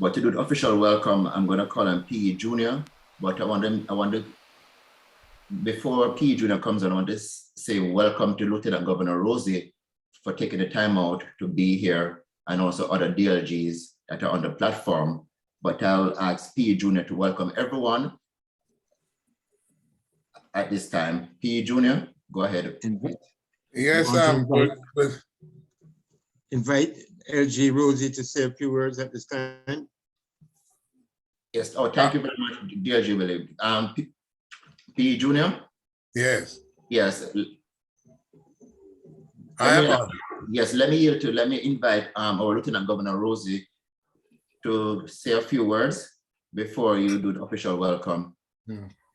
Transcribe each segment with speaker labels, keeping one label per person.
Speaker 1: But to do the official welcome, I'm going to call him PE Junior. But I want to, before PE Junior comes on, I want to say welcome to Lieutenant Governor Rosie for taking the time out to be here, and also other DLGs that are on the platform. But I'll ask PE Junior to welcome everyone at this time. PE Junior, go ahead.
Speaker 2: Yes, invite LG Rosie to say a few words at this time.
Speaker 1: Yes. Oh, thank you very much, DLG Willie. PE Junior.
Speaker 2: Yes.
Speaker 1: Yes.
Speaker 2: Yes,
Speaker 1: let me invite our Lieutenant Governor Rosie to say a few words before you do the official welcome.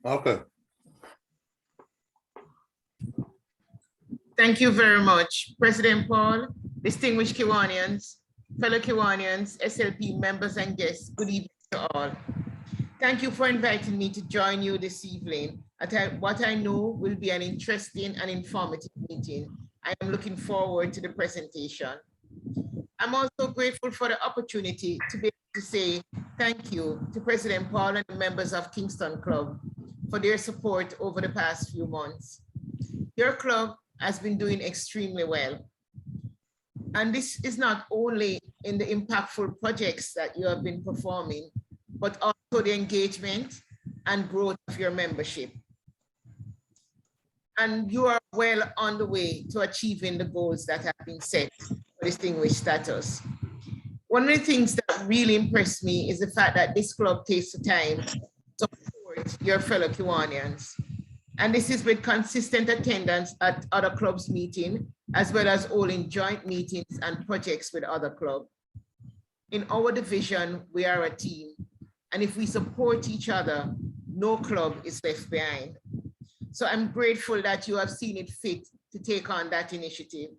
Speaker 2: Okay.
Speaker 3: Thank you very much, President Paul, distinguished Kiwanians, fellow Kiwanians, SLP members and guests. Good evening to all. Thank you for inviting me to join you this evening at what I know will be an interesting and informative meeting. I am looking forward to the presentation. I'm also grateful for the opportunity to be able to say thank you to President Paul and the members of Kingston Club for their support over the past few months. Your club has been doing extremely well. And this is not only in the impactful projects that you have been performing, but also the engagement and growth of your membership. And you are well on the way to achieving the goals that have been set for distinguished status. One of the things that really impressed me is the fact that this club takes the time to support your fellow Kiwanians. And this is with consistent attendance at other clubs' meetings, as well as holding joint meetings and projects with other clubs. In our division, we are a team. And if we support each other, no club is left behind. So I'm grateful that you have seen it fit to take on that initiative.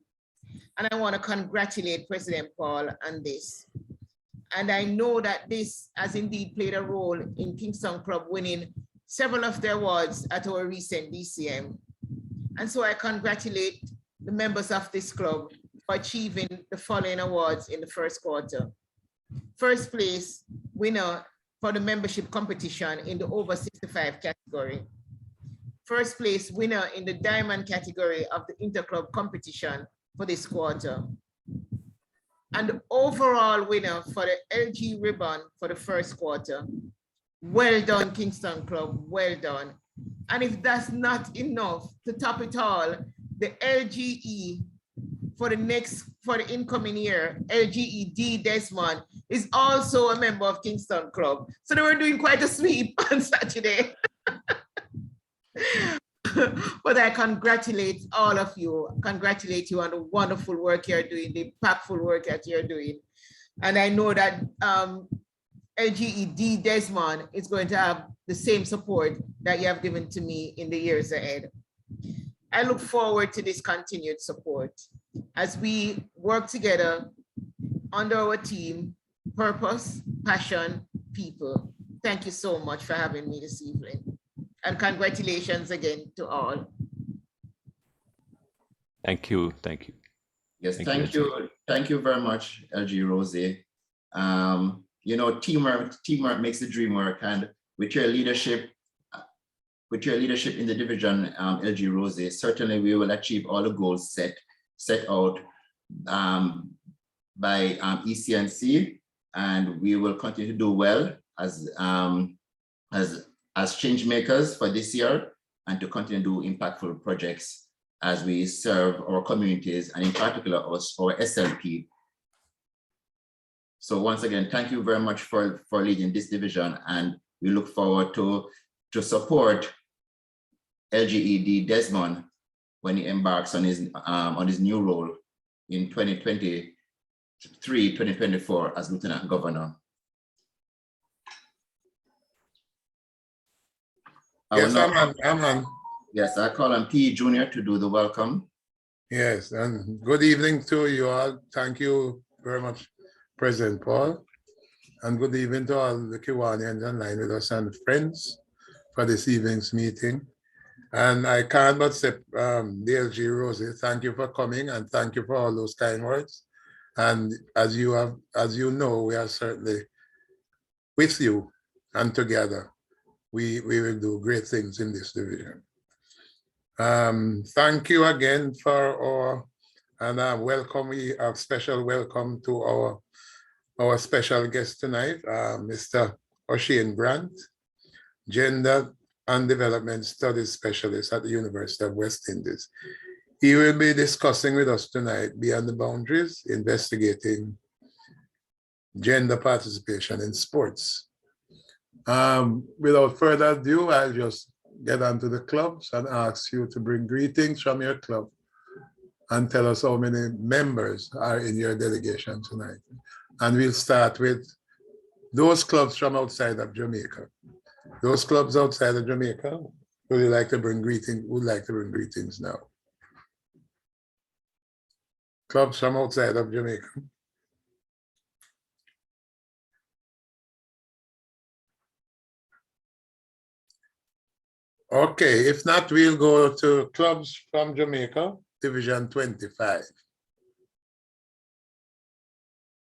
Speaker 3: And I want to congratulate President Paul on this. And I know that this has indeed played a role in Kingston Club winning several of the awards at our recent DCM. And so I congratulate the members of this club for achieving the following awards in the first quarter. First place winner for the membership competition in the over 65 category. First place winner in the diamond category of the interclub competition for this quarter. And the overall winner for the LG ribbon for the first quarter. Well done, Kingston Club, well done. And if that's not enough to top it all, the LGE for the incoming year, LGE D Desmond is also a member of Kingston Club. So they were doing quite a sweep on Saturday. But I congratulate all of you, congratulate you on the wonderful work you're doing, the impactful work that you're doing. And I know that LGED Desmond is going to have the same support that you have given to me in the years ahead. I look forward to this continued support as we work together under our team, purpose, passion, people. Thank you so much for having me this evening. And congratulations again to all.
Speaker 4: Thank you, thank you.
Speaker 1: Yes, thank you. Thank you very much, LG Rosie. You know, teamwork makes the dream work, and with your leadership in the division, LG Rosie, certainly we will achieve all the goals set out by ECNC, and we will continue to do well as change makers for this year, and to continue to do impactful projects as we serve our communities, and in particular our SLP. So once again, thank you very much for leading this division, and we look forward to support LGED Desmond when he embarks on his new role in 2023-2024 as Lieutenant Governor. Yes, I call on PE Junior to do the welcome.
Speaker 2: Yes, and good evening to you all. Thank you very much, President Paul. And good evening to all the Kiwanians online with us and friends for this evening's meeting. And I can't but say, DLG Rosie, thank you for coming, and thank you for all those kind words. And as you know, we are certainly with you and together, we will do great things in this division. Thank you again for welcome. We have special welcome to our special guest tonight, Mr. Oshane Grant, Gender and Development Studies Specialist at the University of West Indies. He will be discussing with us tonight Beyond the Boundaries, investigating gender participation in sports. Without further ado, I'll just get onto the clubs and ask you to bring greetings from your club and tell us how many members are in your delegation tonight. And we'll start with those clubs from outside of Jamaica. Those clubs outside of Jamaica, would you like to bring greetings? Would like to bring greetings now? Clubs from outside of Jamaica. Okay, if not, we'll go to clubs from Jamaica, Division 25.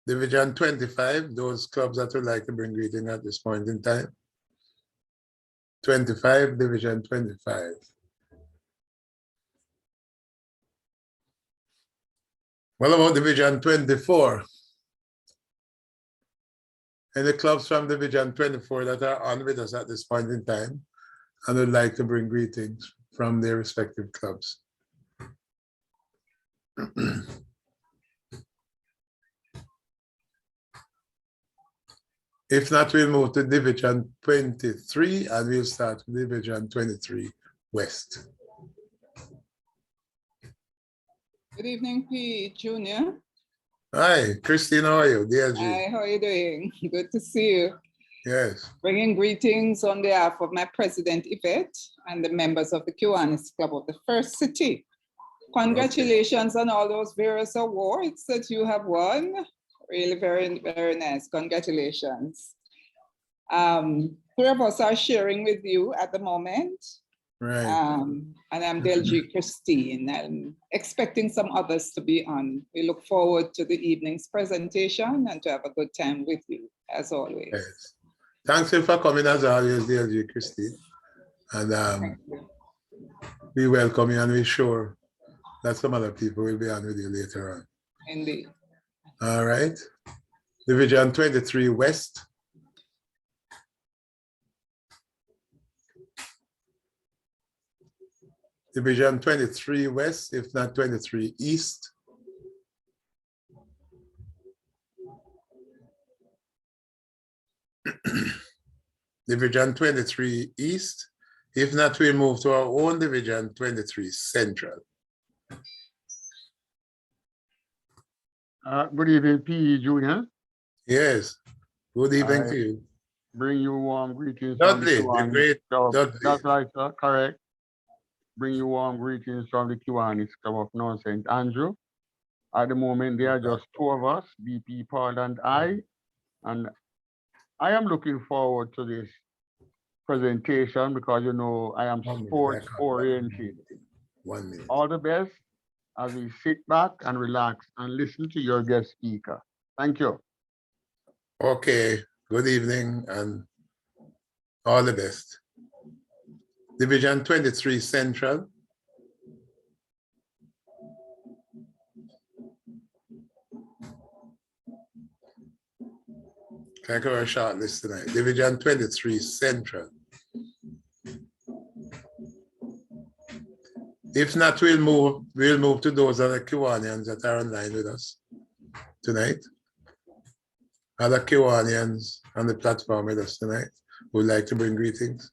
Speaker 2: Division 25, those clubs that would like to bring greeting at this point in time. 25, Division 25. What about Division 24? Any clubs from Division 24 that are on with us at this point in time and would like to bring greetings from their respective clubs? If not, we'll move to Division 23 and we'll start with Division 23 West.
Speaker 4: Good evening, P. Junior.
Speaker 2: Hi, Christine, how are you? DLG.
Speaker 4: Hi, how are you doing? Good to see you.
Speaker 2: Yes.
Speaker 4: Bringing greetings on behalf of my president, Yvette, and the members of the Kiwanis Club of the First City. Congratulations on all those various awards that you have won. Really very, very nice. Congratulations. Three of us are sharing with you at the moment.
Speaker 2: Right.
Speaker 4: And I'm DLG Christine. I'm expecting some others to be on. We look forward to the evening's presentation and to have a good time with you, as always.
Speaker 2: Yes. Thanks for coming as always, DLG Christine. And we welcome you and we're sure that some other people will be on with you later on.
Speaker 4: Indeed.
Speaker 2: All right. Division 23 West. Division 23 West, if not 23 East. Division 23 East. If not, we move to our own Division 23 Central.
Speaker 5: Good evening, P. Junior.
Speaker 2: Yes. Good evening to you.
Speaker 5: Bring you warm greetings.
Speaker 2: Dudley, the great Dudley.
Speaker 5: That's right, sir. Correct. Bring you warm greetings from the Kiwanis Club of North St. Andrew. At the moment, there are just two of us, BP Paul and I am looking forward to this presentation because, you know, I am sports oriented.
Speaker 2: 1 minute.
Speaker 5: All the best as we sit back and relax and listen to your guest speaker. Thank you.
Speaker 2: Okay, good evening and all the best. Division 23 Central. Can I cover a short list tonight? Division 23 Central. If not, we'll move to those other Kiwanians that are online with us tonight. Other Kiwanians on the platform with us tonight would like to bring greetings.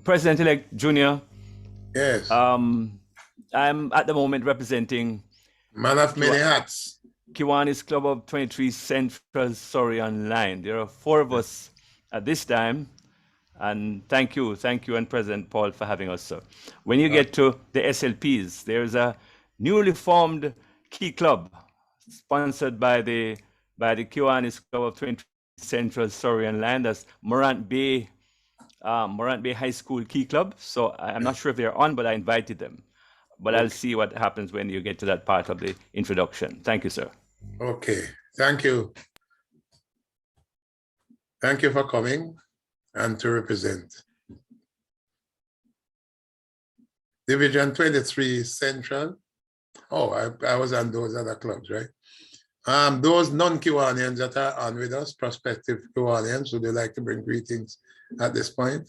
Speaker 6: President-elect Junior.
Speaker 2: Yes.
Speaker 6: I'm at the moment representing
Speaker 2: Man of many hats.
Speaker 6: Kiwanis Club of 23 Central Surrey Online. There are 4 of us at this time. And thank you and President Paul for having us, sir. When you get to the SLPs, there's a newly formed key club sponsored by the Kiwanis Club of 23 Central Surrey Online. That's Morant Bay High School Key Club. So I'm not sure if they're on, but I invited them. But I'll see what happens when you get to that part of the introduction. Thank you, sir.
Speaker 2: Okay, Thank you. Thank you for coming and to represent. Division 23 Central. Oh, I was on those other clubs, right? Those non-Kiwanians that are on with us, prospective Kiwanians, would they like to bring greetings at this point?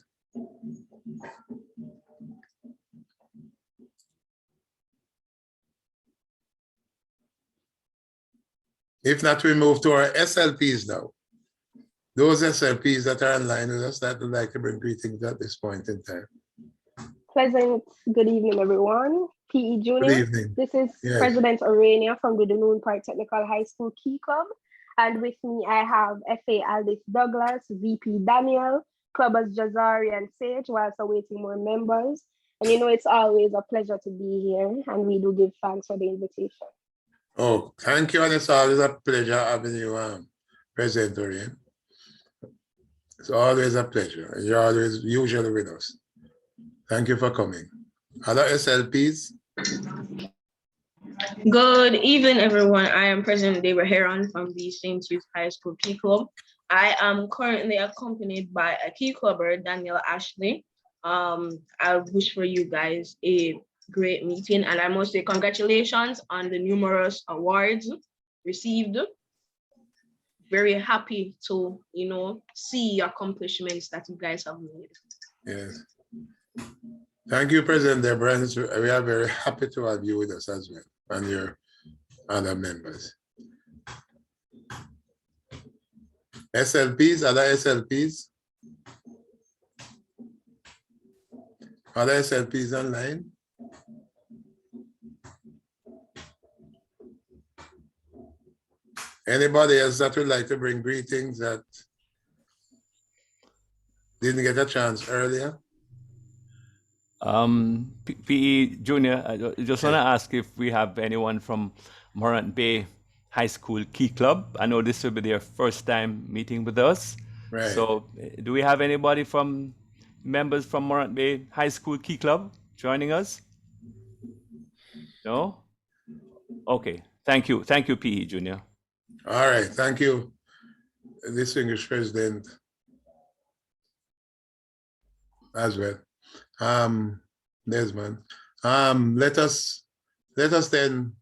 Speaker 2: If not, we move to our SLPs now. Those SLPs that are online with us that would like to bring greetings at this point in time.
Speaker 7: Pleasant good evening, everyone. PE Junior.
Speaker 2: Good evening.
Speaker 7: This is
Speaker 2: Yes.
Speaker 7: President Orania from the Dunoon Park Technical High School Key Club. And with me, I have FA Aldis Douglas, VP Daniel, Clubbers Jazari and Sage, whilst awaiting more members. And you know, it's always a pleasure to be here, and we do give thanks for the invitation.
Speaker 2: Oh, thank you. And it's always a pleasure having you, President Orania. It's always a pleasure. And you're always usually with us. Thank you for coming. Other SLPs?
Speaker 8: Good evening, everyone. I am President David Heron from the St. Jude's High School Key Club. I am currently accompanied by a key clubber, Daniel Ashley. I wish for you guys a great meeting, and I must say congratulations on the numerous awards received. Very happy to, you know, see accomplishments that you guys have made.
Speaker 2: Yes. Thank you, President Deborah. We are very happy to have you with us as well, and your other members. SLPs, other SLPs? Other SLPs online? Anybody else that would like to bring greetings that didn't get a chance earlier?
Speaker 6: PE Junior, I just want to ask if we have anyone from Morant Bay High School Key Club. I know this will be their first time meeting with us.
Speaker 2: Right.
Speaker 6: So do we have anybody from members from Morant Bay High School Key Club joining us? No? Okay. Thank you. Thank you, PE Junior.
Speaker 2: All right. Thank you, distinguished President, as well. Desmond. Let us then,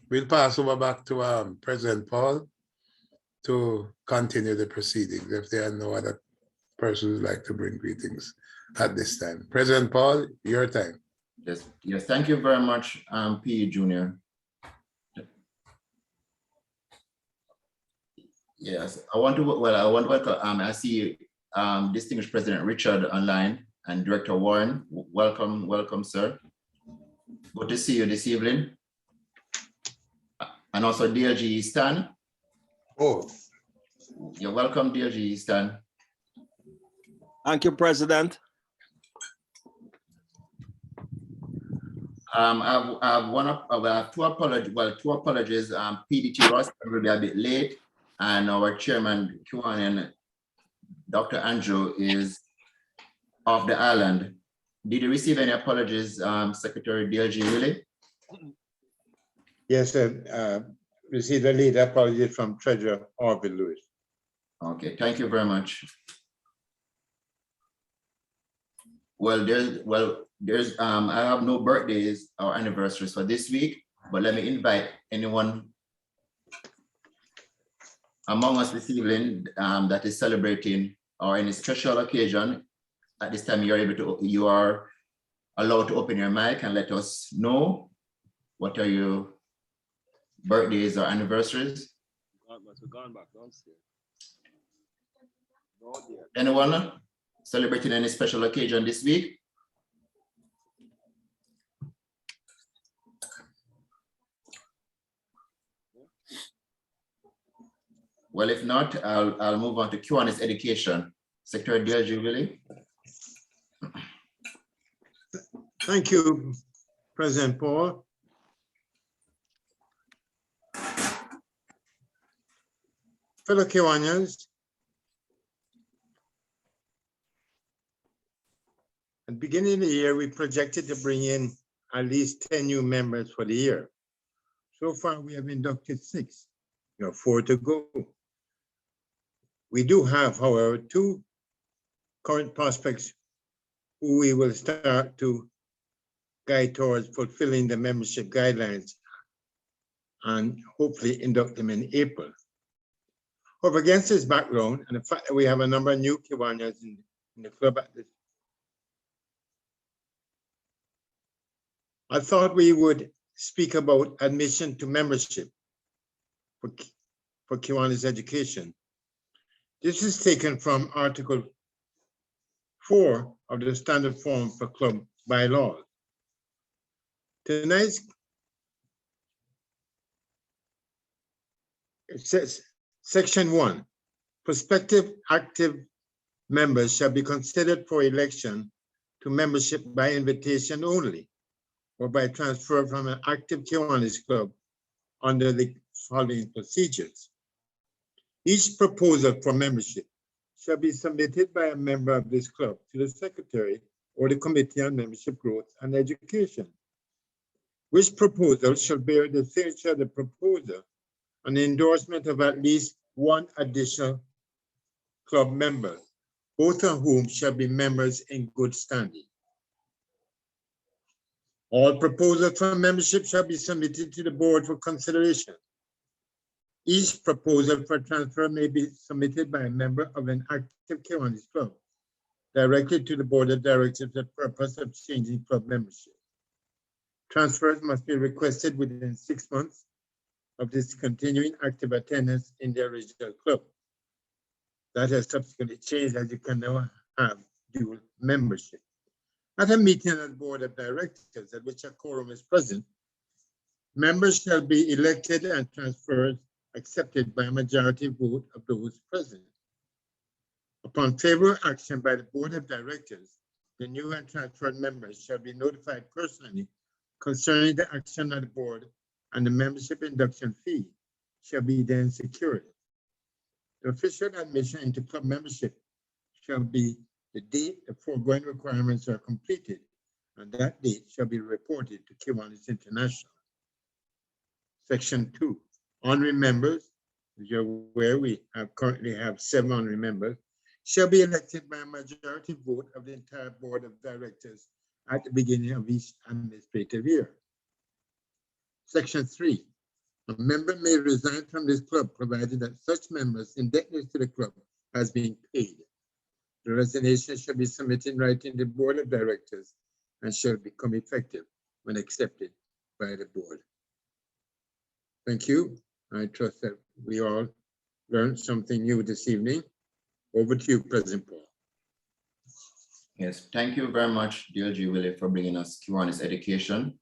Speaker 2: we'll pass over back to President Paul to continue the proceedings if there are no other persons who like to bring greetings at this time. President Paul, your time.
Speaker 1: Yes, thank you very much, PE Junior. Yes, I want to welcome, I see distinguished President Richard online and Director Warren. Welcome, sir. Good to see you this evening. And also DLG Stan.
Speaker 9: Oh,
Speaker 1: You're welcome, DLG Stan.
Speaker 9: thank you, President.
Speaker 1: I have two apologies. PDT Ross will be a bit late, and our chairman, Kiwanian, Dr. Andrew, is off the island. Did you receive any apologies, Secretary DLG Willie?
Speaker 10: Yes, received a lead apology from Treasurer Orville Lewis.
Speaker 1: Okay, thank you very much. I have no birthdays or anniversaries for this week, but let me invite anyone among us this evening that is celebrating or any special occasion. At this time, you are allowed to open your mic and let us know what are your birthdays or anniversaries. Anyone celebrating any special occasion this week? Well, if not, I'll move on to Kiwanis Education. Secretary DLG Willie.
Speaker 10: Thank you, President Paul. Fellow Kiwanians, at the beginning of the year, we projected to bring in at least 10 new members for the year. So far, we have inducted 6. 4 to go. We do have, however, 2 current prospects who we will start to guide towards fulfilling the membership guidelines and hopefully induct them in April. However, against this background and the fact that we have a number of new Kiwanians in the club at this, I thought we would speak about admission to membership for Kiwanis education. This is taken from Article 4 of the Standard Form for Club bylaws. Tonight's it says, Section 1, prospective active members shall be considered for election to membership by invitation only, or by transfer from an active Kiwanis club under the following procedures. Each proposal for membership shall be submitted by a member of this club to the secretary or the Committee on Membership Growth and Education, which proposal shall bear the signature of the proposer and the endorsement of at least 1 additional club member, both of whom shall be members in good standing. All proposals for membership shall be submitted to the board for consideration. Each proposal for transfer may be submitted by a member of an active Kiwanis club directly to the board of directors for the purpose of changing club membership. Transfers must be requested within 6 months of discontinuing active attendance in the original club. That has subsequently changed, as you can now have dual membership. At a meeting of the board of directors at which a quorum is present, members shall be elected and transfers accepted by a majority vote of those present. Upon favorable action by the board of directors, the new and transferred members shall be notified personally concerning the action of the board, and the membership induction fee shall be then secured. The official admission into club membership shall be the date the foregoing requirements are completed, and that date shall be reported to Kiwanis International. Section 2, honorary members, as you're aware, we currently have 7 honorary members, shall be elected by a majority vote of the entire board of directors at the beginning of each administrative year. Section 3, a member may resign from this club provided that such members' indebtedness to the club has been paid. The resignation shall be submitted in writing to the board of directors and shall become effective when accepted by the board. Thank you. I trust that we all learned something new this evening. Over to you, President Paul.
Speaker 1: Yes, thank you very much, DLG Willie, for bringing us Kiwanis education.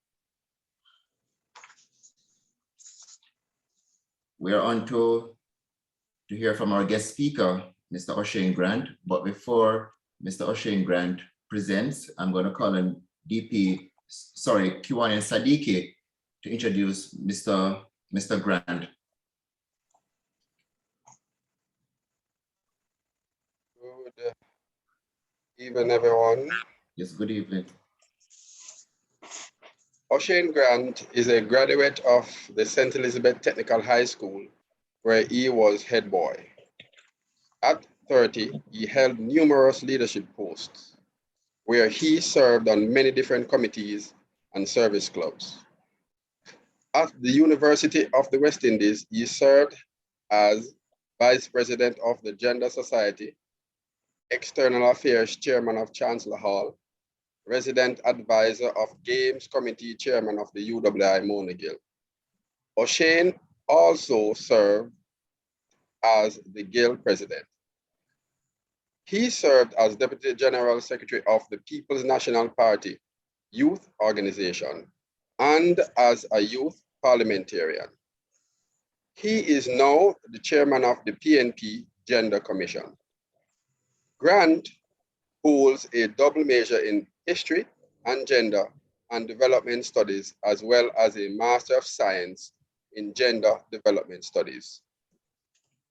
Speaker 1: We are on to hear from our guest speaker, Mr. Oshane Grant. But before Mr. Oshane Grant presents, I'm going to call on Kiwani Sadiki to introduce Mr. Grant.
Speaker 11: Good evening, everyone.
Speaker 1: Yes, good evening.
Speaker 11: Oshane Grant is a graduate of the St. Elizabeth Technical High School, where he was head boy. At 30, he held numerous leadership posts, where he served on many different committees and service clubs. At the University of the West Indies, he served as Vice President of the Gender Society, External Affairs Chairman of Chancellor Hall, Resident Advisor of Games Committee Chairman of the UWI Monagill. Oshane also served as the Guild President. He served as Deputy General Secretary of the People's National Party Youth Organization and as a youth parliamentarian. He is now the chairman of the PNP Gender Commission. Grant holds a double major in history and gender and development studies, as well as a Master of Science in Gender Development Studies.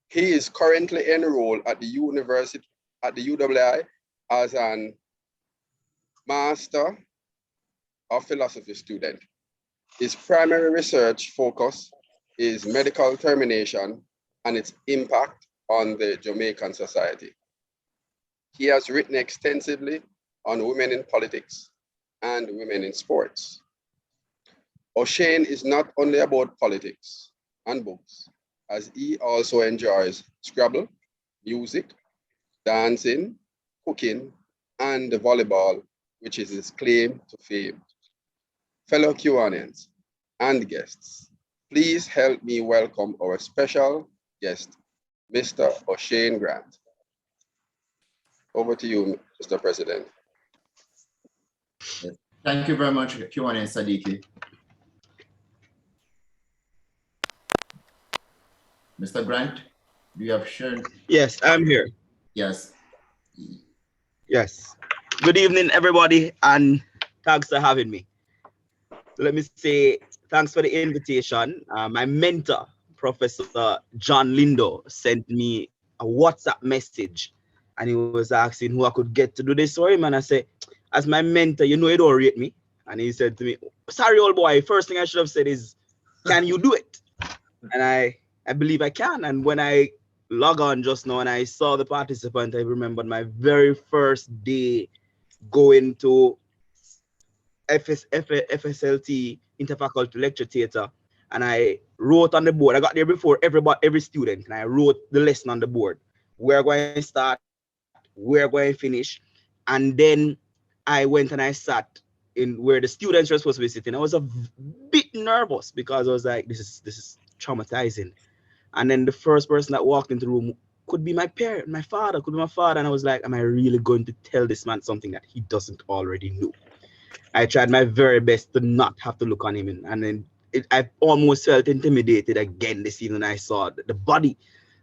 Speaker 11: He is currently enrolled at the university, at the UWI, as an Master of Philosophy student. His primary research focus is medical termination and its impact on the Jamaican society. He has written extensively on women in politics and women in sports. Oshane is not only about politics and books, as he also enjoys Scrabble, music, dancing, cooking, and volleyball, which is his claim to fame. Fellow Kiwanians and guests, please help me welcome our special guest, Mr. Oshane Grant. Over to you, Mr. President.
Speaker 1: Thank you very much, Kiwani and Sadiki. Mr. Grant, do you have shared?
Speaker 9: Yes, I'm here.
Speaker 1: Yes.
Speaker 9: Yes. Good evening, everybody, and thanks for having me. Let me say thanks for the invitation. My mentor, Professor John Lindo, sent me a WhatsApp message, and he was asking who I could get to do this for him. And I said, as my mentor, you know you don't rate me. And he said to me, sorry, old boy, first thing I should have said is, can you do it? And I believe I can. And when I log on just now and I saw the participant, I remembered my very first day going to FSLT Interfaculty Lecture Theatre, and I wrote on the board. I got there before every student, and I wrote the lesson on the board. We're going to start, we're going to finish, and then I went and I sat in where the students were supposed to be sitting. I was a bit nervous because I was like, this is traumatizing. And then the first person that walked into the room could be my parent, my father, could be my father, and I was like, am I really going to tell this man something that he doesn't already know? I tried my very best to not have to look on him, and then I almost felt intimidated again this evening. I saw the body,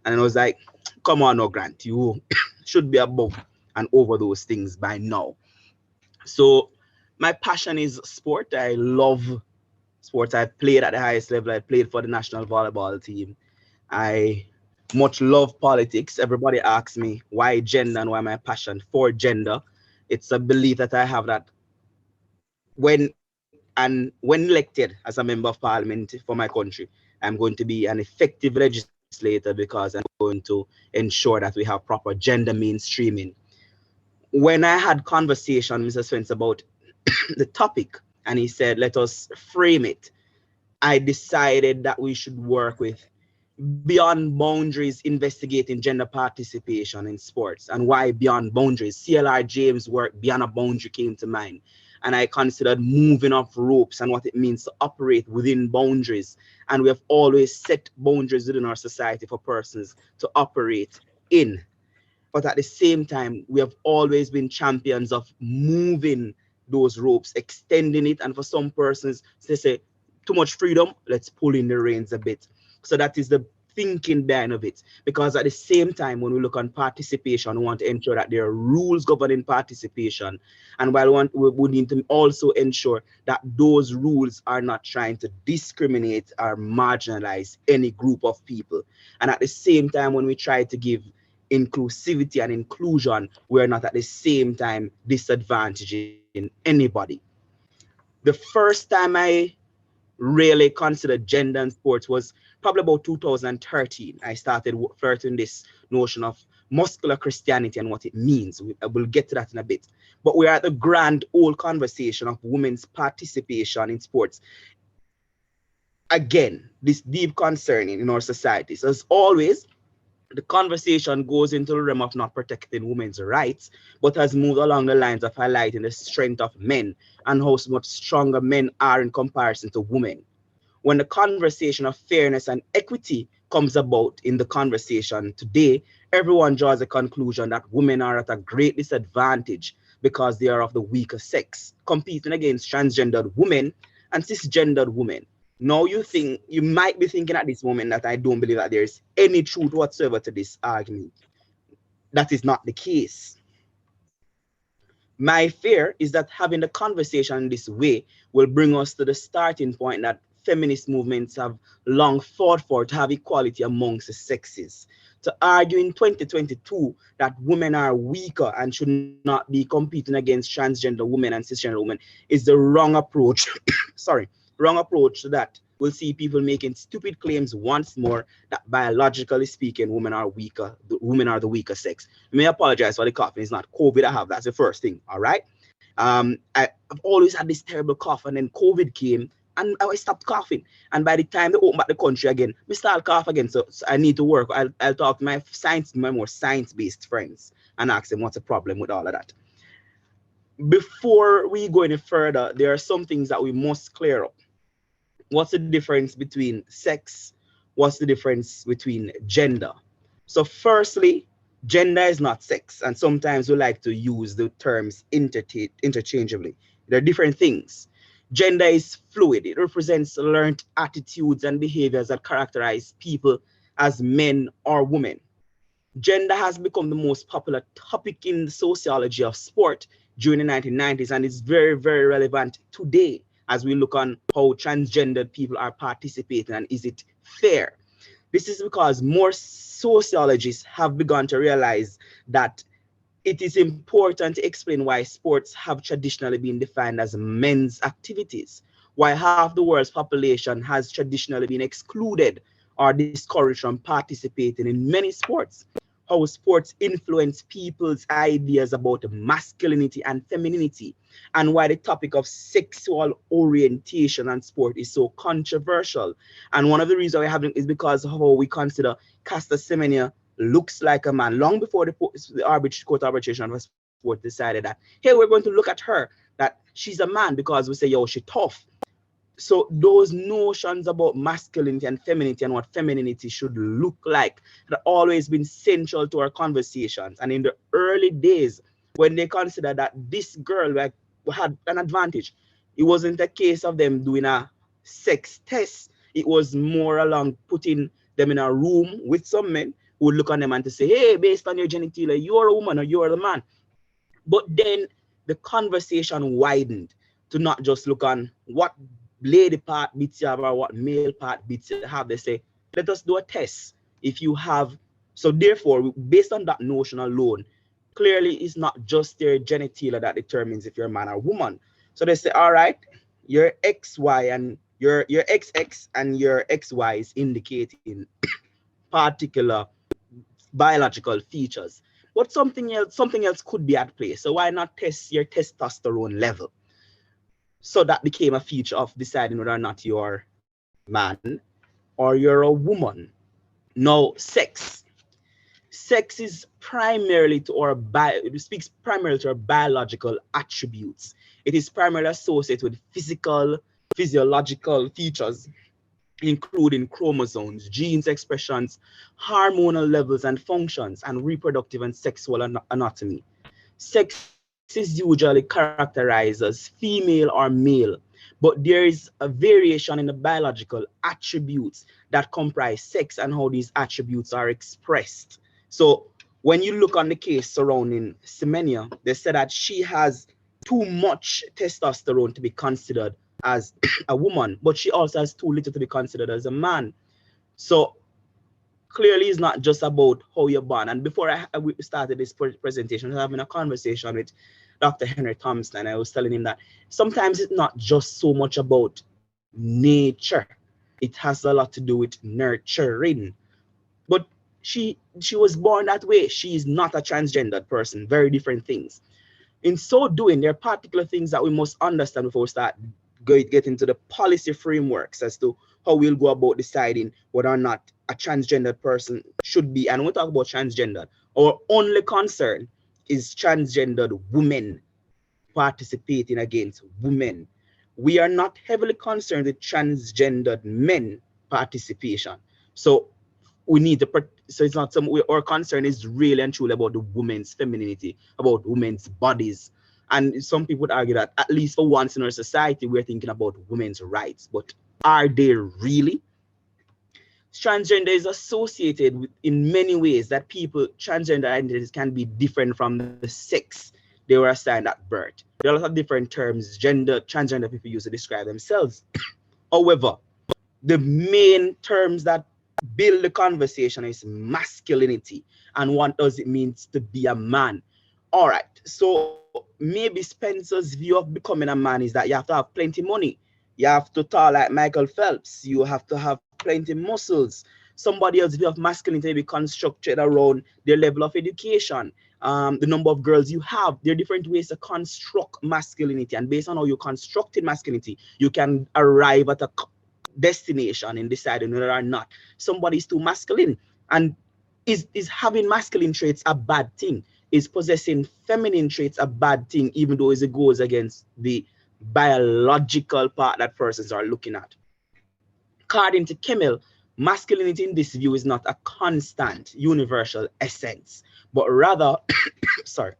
Speaker 9: and I was like, come on, no, Grant, you should be above and over those things by now. So my passion is sport. I love sports. I played at the highest level. I played for the national volleyball team. I much love politics. Everybody asks me why gender and why my passion for gender. It's a belief that I have that when elected as a member of parliament for my country, I'm going to be an effective legislator because I'm going to ensure that we have proper gender mainstreaming. When I had conversation with Mr. Spence about the topic, and he said, let us frame it, I decided that we should work with beyond boundaries, investigating gender participation in sports. And why beyond boundaries? CLR James' work, Beyond a Boundary, came to mind. And I considered moving off ropes and what it means to operate within boundaries. And we have always set boundaries within our society for persons to operate in. But at the same time, we have always been champions of moving those ropes, extending it. And for some persons, they say, too much freedom, let's pull in the reins a bit. So that is the thinking behind of it. Because at the same time, when we look on participation, we want to ensure that there are rules governing participation. And while we need to also ensure that those rules are not trying to discriminate or marginalize any group of people. And at the same time, when we try to give inclusivity and inclusion, we're not at the same time disadvantaging anybody. The first time I really considered gender in sports was probably about 2013. I started flirting this notion of muscular Christianity and what it means. We'll get to that in a bit. But we're at the grand old conversation of women's participation in sports. Again, this deep concern in our society. So as always, the conversation goes into the realm of not protecting women's rights, but has moved along the lines of highlighting the strength of men and how much stronger men are in comparison to women. When the conversation of fairness and equity comes about in the conversation today, everyone draws a conclusion that women are at a great disadvantage because they are of the weaker sex, competing against transgendered women and cisgendered women. Now you might be thinking at this moment that I don't believe that there is any truth whatsoever to this argument. That is not the case. My fear is that having the conversation this way will bring us to the starting point that feminist movements have long fought for, to have equality amongst the sexes. To argue in 2022 that women are weaker and should not be competing against transgender women and cisgender women is the wrong approach. Wrong approach to that, we'll see people making stupid claims once more that biologically speaking, women are weaker. Women are the weaker sex. I may apologize for the coughing. It's not COVID I have. That's the first thing. All right. I've always had this terrible cough, and then COVID came, and I stopped coughing. And by the time they open back the country again, we start cough again. So I need to work. I'll talk to my more science-based friends and ask them what's the problem with all of that. Before we go any further, there are some things that we must clear up. What's the difference between sex? What's the difference between gender? So firstly, gender is not sex, and sometimes we like to use the terms interchangeably. They're different things. Gender is fluid. It represents learned attitudes and behaviors that characterize people as men or women. Gender has become the most popular topic in the sociology of sport during the 1990s, and it's very, very relevant today as we look on how transgendered people are participating and is it fair. This is because more sociologists have begun to realize that it is important to explain why sports have traditionally been defined as men's activities, why half the world's population has traditionally been excluded or discouraged from participating in many sports, how sports influence people's ideas about masculinity and femininity, and why the topic of sexual orientation and sport is so controversial. And one of the reasons we're having is because of how we consider Caster Semenya looks like a man long before the court arbitration of sport decided that, hey, we're going to look at her, that she's a man, because we say, yo, she's tough. So those notions about masculinity and femininity and what femininity should look like have always been central to our conversations. And in the early days, when they considered that this girl had an advantage, it wasn't a case of them doing a sex test. It was more along putting them in a room with some men who would look on them and to say, hey, based on your genitalia, you're a woman or you're the man. But then the conversation widened to not just look on what lady part bits you have or what male part bits you have. They say, let us do a test. If you have, so therefore, based on that notion alone, clearly it's not just your genitalia that determines if you're a man or woman. So they say, all right, your XY and your XX and your XY is indicating particular biological features. But something else could be at play. So why not test your testosterone level? So that became a feature of deciding whether or not you're a man or you're a woman. Now, sex. Sex is primarily it speaks primarily to our biological attributes. It is primarily associated with physiological features, including chromosomes, genes expressions, hormonal levels and functions, and reproductive and sexual anatomy. Sex is usually characterized as female or male, but there is a variation in the biological attributes that comprise sex and how these attributes are expressed. So when you look on the case surrounding Semenya, they said that she has too much testosterone to be considered as a woman, but she also has too little to be considered as a man. So clearly it's not just about how you're born. And before I started this presentation, I was having a conversation with Dr. Henry Thompson, and I was telling him that sometimes it's not just so much about nature. It has a lot to do with nurturing. But she was born that way. She is not a transgendered person, very different things. In so doing, there are particular things that we must understand before we start get into the policy frameworks as to how we'll go about deciding whether or not a transgendered person should be. And when we talk about transgender, our only concern is transgendered women participating against women. We are not heavily concerned with transgendered men participation. So we need to, so it's not our concern is really and truly about the women's femininity, about women's bodies. And some people would argue that at least for once in our society, we're thinking about women's rights, but are they really? Transgender is associated with, in many ways, that transgender identities can be different from the sex they were assigned at birth. There are a lot of different terms transgender people use to describe themselves. However, the main terms that build the conversation is masculinity and what does it mean to be a man. All right, so maybe Spencer's view of becoming a man is that you have to have plenty money. You have to tall like Michael Phelps. You have to have plenty muscles. Somebody else, if you have masculinity, maybe constructed around their level of education, the number of girls you have. There are different ways to construct masculinity, and based on how you constructed masculinity, you can arrive at a destination in deciding whether or not somebody is too masculine. And is having masculine traits a bad thing? Is possessing feminine traits a bad thing, even though it goes against the biological part that persons are looking at? According to Kimmel, masculinity in this view is not a constant universal essence, but rather, sorry,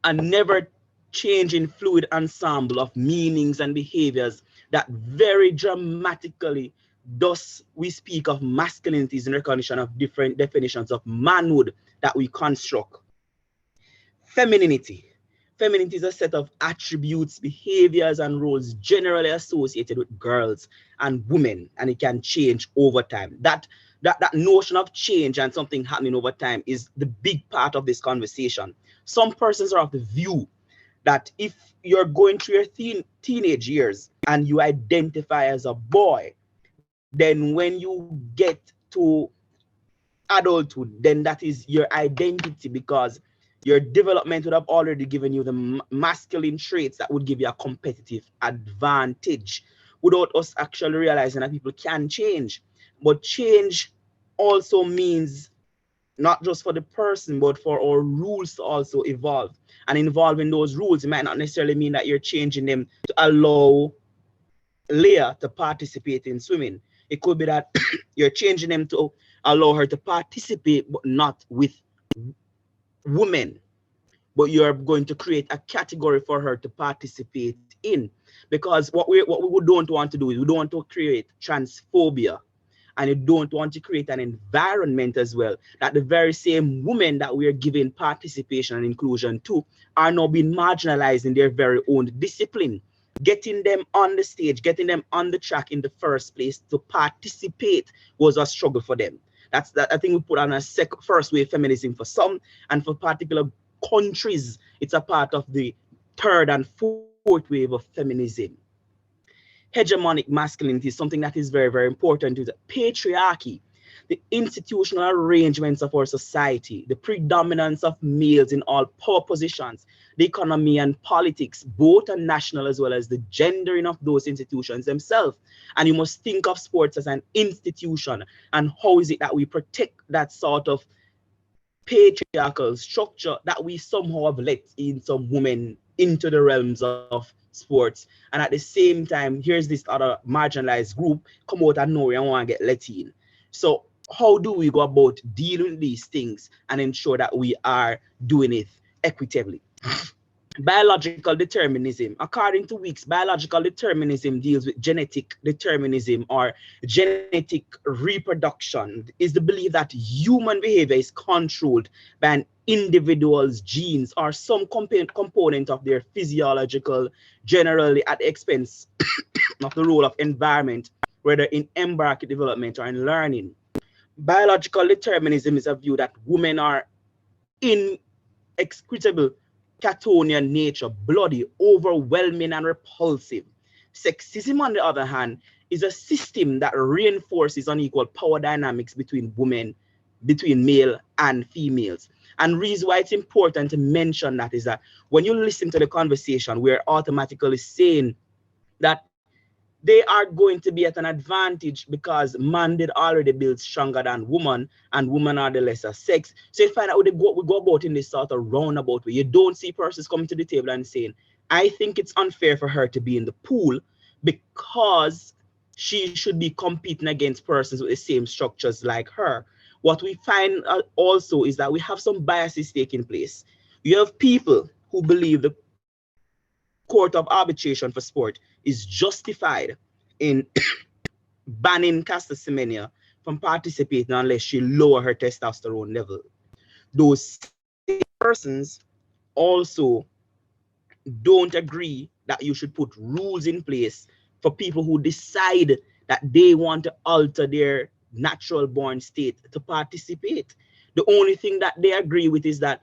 Speaker 9: a never changing fluid ensemble of meanings and behaviors that very dramatically, thus we speak of masculinities in recognition of different definitions of manhood that we construct. Femininity. Femininity is a set of attributes, behaviors, and roles generally associated with girls and women, and it can change over time. That notion of change and something happening over time is the big part of this conversation. Some persons are of the view that if you're going through your teenage years and you identify as a boy, then when you get to adulthood, then that is your identity, because your development would have already given you the masculine traits that would give you a competitive advantage, without us actually realizing that people can change. But change also means not just for the person, but for our rules to also evolve. And involving those rules, it might not necessarily mean that you're changing them to allow Leah to participate in swimming. It could be that you're changing them to allow her to participate, but not with women. But you're going to create a category for her to participate in. Because what we don't want to do is we don't want to create transphobia. And you don't want to create an environment as well that the very same women that we are giving participation and inclusion to are now being marginalized in their very own discipline. Getting them on the stage, getting them on the track in the first place to participate was a struggle for them. That's that. I think we put on a first wave feminism for some, and for particular countries, it's a part of the third and fourth wave of feminism. Hegemonic masculinity is something that is very, very important to the patriarchy, the institutional arrangements of our society, the predominance of males in all power positions, the economy and politics, both on national as well as the gendering of those institutions themselves. And you must think of sports as an institution, and how is it that we protect that sort of patriarchal structure that we somehow have let in some women into the realms of sports. And at the same time, here's this other marginalized group come out of nowhere and want to get let in. So how do we go about dealing with these things and ensure that we are doing it equitably? Biological determinism. According to Weeks, biological determinism deals with genetic determinism or genetic reproduction. Is the belief that human behavior is controlled by an individual's genes or some component of their physiological, generally at the expense of the role of environment, whether in embryonic development or in learning. Biological determinism is a view that women are inexcusable Catonian nature, bloody, overwhelming, and repulsive. Sexism, on the other hand, is a system that reinforces unequal power dynamics between male and females. And reason why it's important to mention that is that when you listen to the conversation, we're automatically saying that they are going to be at an advantage because man did already build stronger than woman, and women are the lesser sex. So you find out we go about in this sort of roundabout way. You don't see persons coming to the table and saying, I think it's unfair for her to be in the pool because she should be competing against persons with the same structures like her. What we find also is that we have some biases taking place. You have people who believe the court of arbitration for sport is justified in banning Caster Semenya from participating unless she lower her testosterone level. Those persons also don't agree that you should put rules in place for people who decide that they want to alter their natural born state to participate. The only thing that they agree with is that,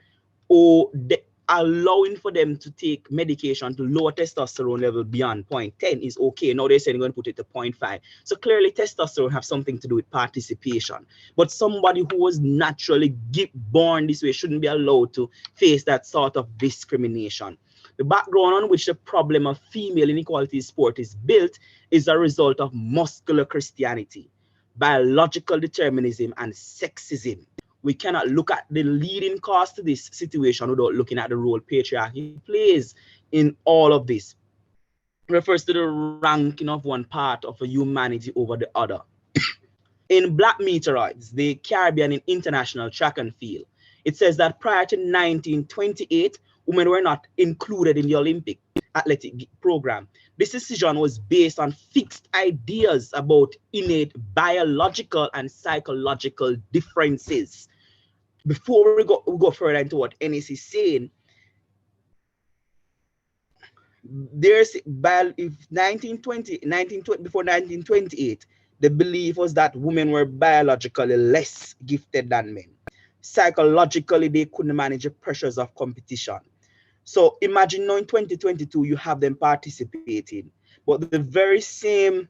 Speaker 9: allowing for them to take medication to lower testosterone level beyond 0.10 is okay. Now they're saying they're going to put it to 0.5. So clearly testosterone have something to do with participation. But somebody who was naturally born this way shouldn't be allowed to face that sort of discrimination. The background on which the problem of female inequality in sport is built is a result of muscular Christianity, biological determinism, and sexism. We cannot look at the leading cause to this situation without looking at the role patriarchy plays in all of this. It refers to the ranking of one part of a humanity over the other. In Black Meteoroids, the Caribbean and International Track and Field, it says that prior to 1928, women were not included in the Olympic athletic program. This decision was based on fixed ideas about innate biological and psychological differences. Before we go further into what Ennis is saying, there's if 1920 before 1928, the belief was that women were biologically less gifted than men. Psychologically, they couldn't manage the pressures of competition. So imagine now in 2022, you have them participating, but the very same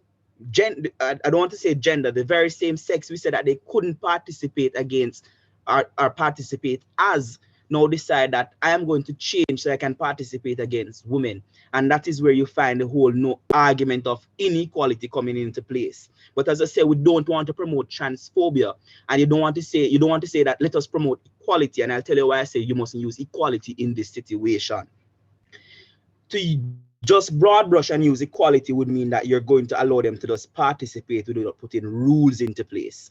Speaker 9: gender, I don't want to say gender, the very same sex we said that they couldn't participate against or participate as, now decide that I am going to change so I can participate against women. And that is where you find the whole no argument of inequality coming into place. But as I say, we don't want to promote transphobia, and you don't want to say that let us promote equality. And I'll tell you why I say you mustn't use equality in this situation. To just broad brush and use equality would mean that you're going to allow them to just participate without putting rules into place.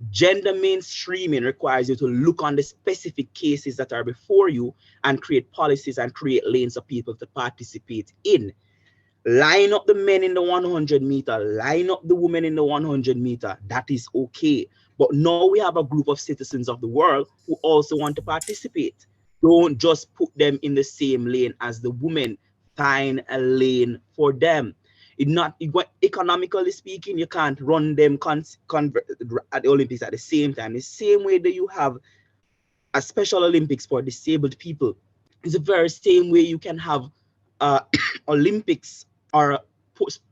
Speaker 9: Gender mainstreaming requires you to look on the specific cases that are before you and create policies and create lanes for people to participate in. Line up the men in the 100 meter, line up the women in the 100 meter. That is okay. But now we have a group of citizens of the world who also want to participate. Don't just put them in the same lane as the women. Find a lane for them. Economically speaking, you can't run them at the Olympics at the same time. The same way that you have a special Olympics for disabled people, it's the very same way you can have Olympics or a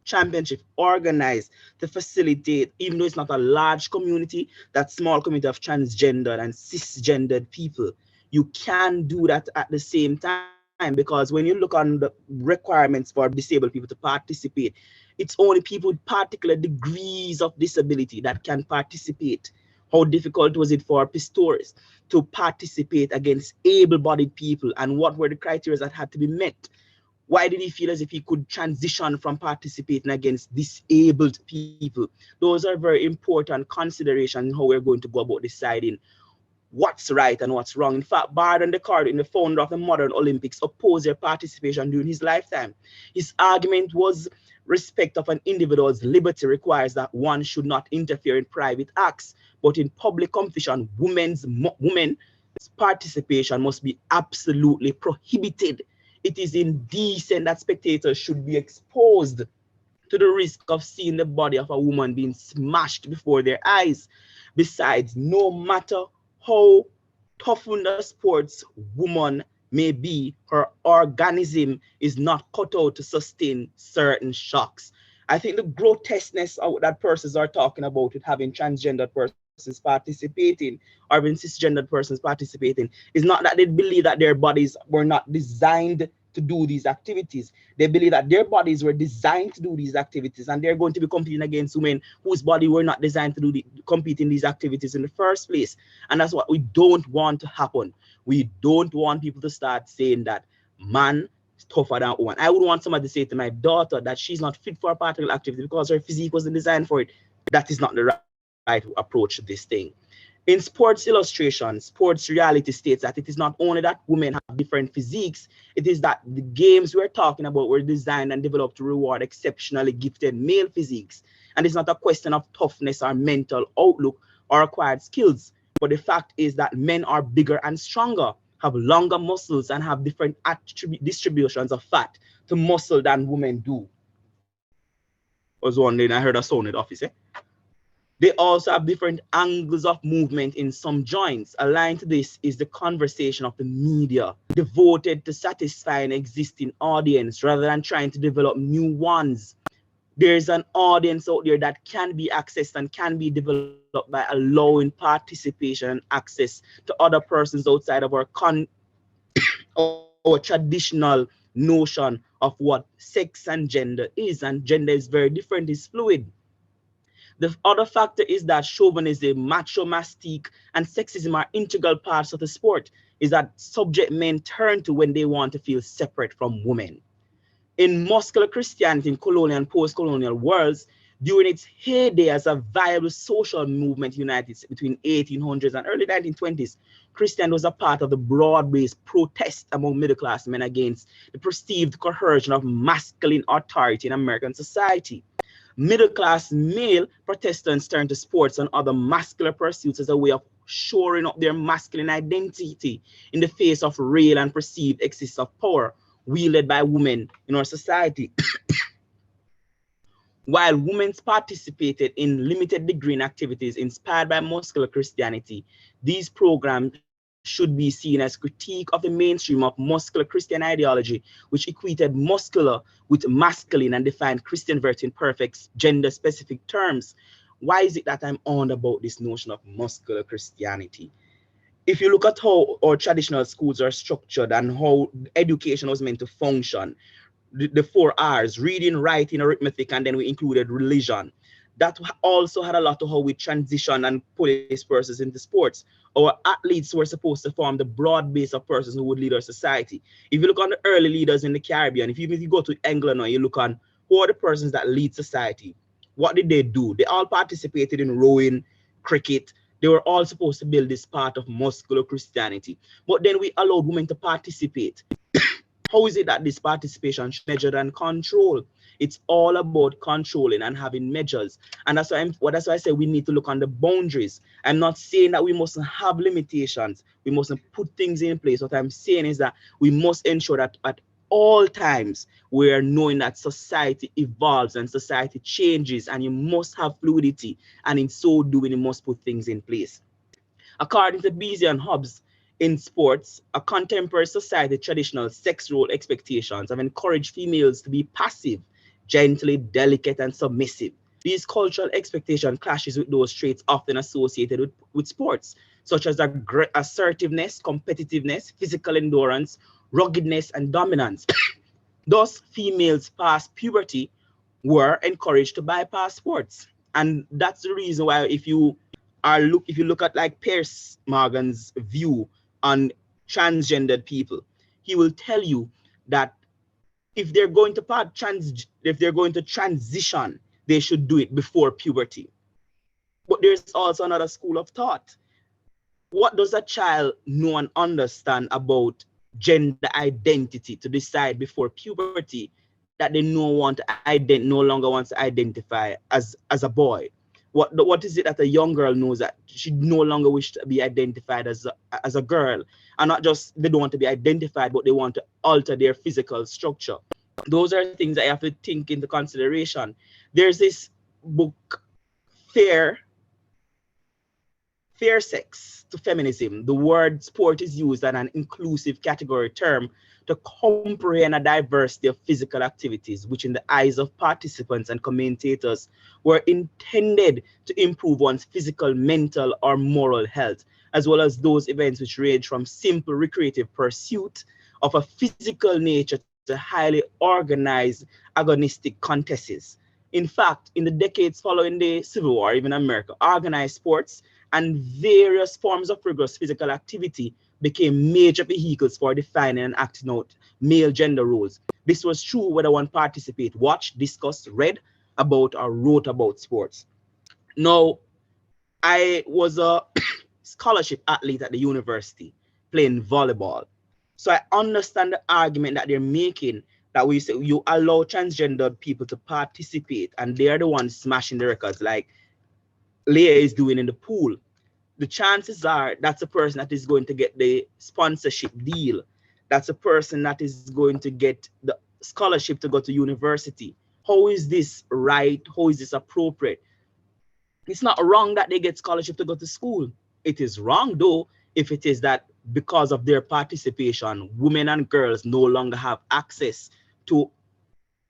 Speaker 9: championship organized to facilitate, even though it's not a large community, that small community of transgendered and cisgendered people. You can do that at the same time, because when you look on the requirements for disabled people to participate, it's only people with particular degrees of disability that can participate. How difficult was it for Pistorius to participate against able-bodied people, and what were the criteria that had to be met? Why did he feel as if he could transition from participating against disabled people? Those are very important considerations in how we're going to go about deciding what's right and what's wrong. In fact, Barden Descartes, the founder of the modern Olympics, opposed their participation during his lifetime. His argument was respect of an individual's liberty requires that one should not interfere in private acts, but in public competition, women's participation must be absolutely prohibited. It is indecent that spectators should be exposed to the risk of seeing the body of a woman being smashed before their eyes. Besides, no matter how toughened a sports woman may be, her organism is not cut out to sustain certain shocks. I think the grotesqueness of that persons are talking about with having transgendered persons participating or having cisgendered persons participating is not that they believe that their bodies were not designed to do these activities. They believe that their bodies were designed to do these activities, and they're going to be competing against women whose body were not designed to compete in these activities in the first place. And that's what we don't want to happen. We don't want people to start saying that man is tougher than woman. I would want somebody to say to my daughter that she's not fit for a particular activity because her physique wasn't designed for it. That is not the right approach to this thing. In Sports Illustration, Sports Reality states that it is not only that women have different physiques, it is that the games we're talking about were designed and developed to reward exceptionally gifted male physiques. And it's not a question of toughness or mental outlook or acquired skills, but the fact is that men are bigger and stronger, have longer muscles, and have different distributions of fat to muscle than women do. I was wondering, I heard a sound in the office, eh? They also have different angles of movement in some joints. Aligned to this is the conversation of the media, devoted to satisfying existing audience rather than trying to develop new ones. There's an audience out there that can be accessed and can be developed by allowing participation and access to other persons outside of our traditional notion of what sex and gender is. And gender is very different, it's fluid. The other factor is that chauvinism, macho mystique, and sexism are integral parts of the sport, is that subject men turn to when they want to feel separate from women. In muscular Christianity in colonial and post-colonial worlds, during its heyday as a viable social movement united between 1800s and early 1920s, Christianity was a part of the broad-based protest among middle-class men against the perceived coercion of masculine authority in American society. Middle-class male Protestants turned to sports and other muscular pursuits as a way of shoring up their masculine identity in the face of real and perceived excess of power wielded by women in our society. While women participated in limited degree in activities inspired by muscular Christianity, these programs should be seen as critique of the mainstream of muscular Christian ideology, which equated muscular with masculine and defined Christian virtue in perfect gender-specific terms. Why is it that I'm on about this notion of muscular Christianity? If you look at how our traditional schools are structured and how education was meant to function, the 4 R's, reading, writing, arithmetic, and then we included religion. That also had a lot to how we transition and place persons into sports. Our athletes were supposed to form the broad base of persons who would lead our society. If you look on the early leaders in the Caribbean, if you go to England or you look on who are the persons that lead society, what did they do? They all participated in rowing, cricket. They were all supposed to build this part of muscular Christianity. But then we allowed women to participate. How is it that this participation should be measured and controlled? It's all about controlling and having measures. And that's why I say we need to look on the boundaries. I'm not saying that we mustn't have limitations. We mustn't put things in place. What I'm saying is that we must ensure that at all times we are knowing that society evolves and society changes, and you must have fluidity. And in so doing, you must put things in place. According to Beasley and Hobbes, in sports, a contemporary society, traditional sex role expectations have encouraged females to be passive, gently, delicate, and submissive. These cultural expectation clashes with those traits often associated with sports, such as assertiveness, competitiveness, physical endurance, ruggedness, and dominance. Thus, females past puberty were encouraged to bypass sports. And that's the reason why if you look at like Pierce Morgan's view on transgendered people, he will tell you that if they're going to transition, they should do it before puberty. But there's also another school of thought. What does a child know and understand about gender identity to decide before puberty that they no longer want to identify as a boy? What is it that a young girl knows that she no longer wishes to be identified as a girl? And not just they don't want to be identified, but they want to alter their physical structure. Those are things that I have to take into consideration. There's this book, Fair Sex to Feminism. The word sport is used as an inclusive category term to comprehend a diversity of physical activities, which in the eyes of participants and commentators were intended to improve one's physical, mental, or moral health, as well as those events which range from simple recreative pursuit of a physical nature to highly organized agonistic contests. In fact, in the decades following the Civil War, even in America, organized sports and various forms of rigorous physical activity became major vehicles for defining and acting out male gender roles. This was true whether one participated, watched, discussed, read about, or wrote about sports. Now, I was a scholarship athlete at the university playing volleyball. So I understand the argument that they're making, that we say you allow transgendered people to participate and they're the ones smashing the records like Leah is doing in the pool. The chances are that's a person that is going to get the sponsorship deal. That's a person that is going to get the scholarship to go to university. How is this right? How is this appropriate? It's not wrong that they get scholarship to go to school. It is wrong though if it is that because of their participation, women and girls no longer have access to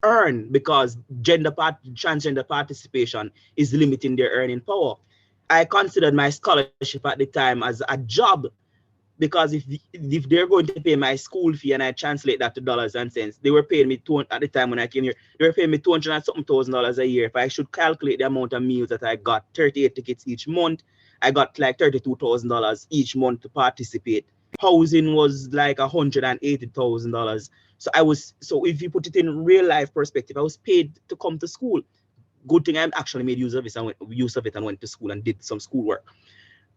Speaker 9: earn because transgender participation is limiting their earning power. I considered my scholarship at the time as a job because if they're going to pay my school fee and I translate that to dollars and cents, they were paying me at the time when I came here, they were paying me $200 and something thousand a year. If I should calculate the amount of meals that I got, 38 tickets each month, I got like $32,000 each month to participate. Housing was like $180,000. So if you put it in real life perspective, I was paid to come to school. Good thing I actually made use of it and went to school and did some schoolwork.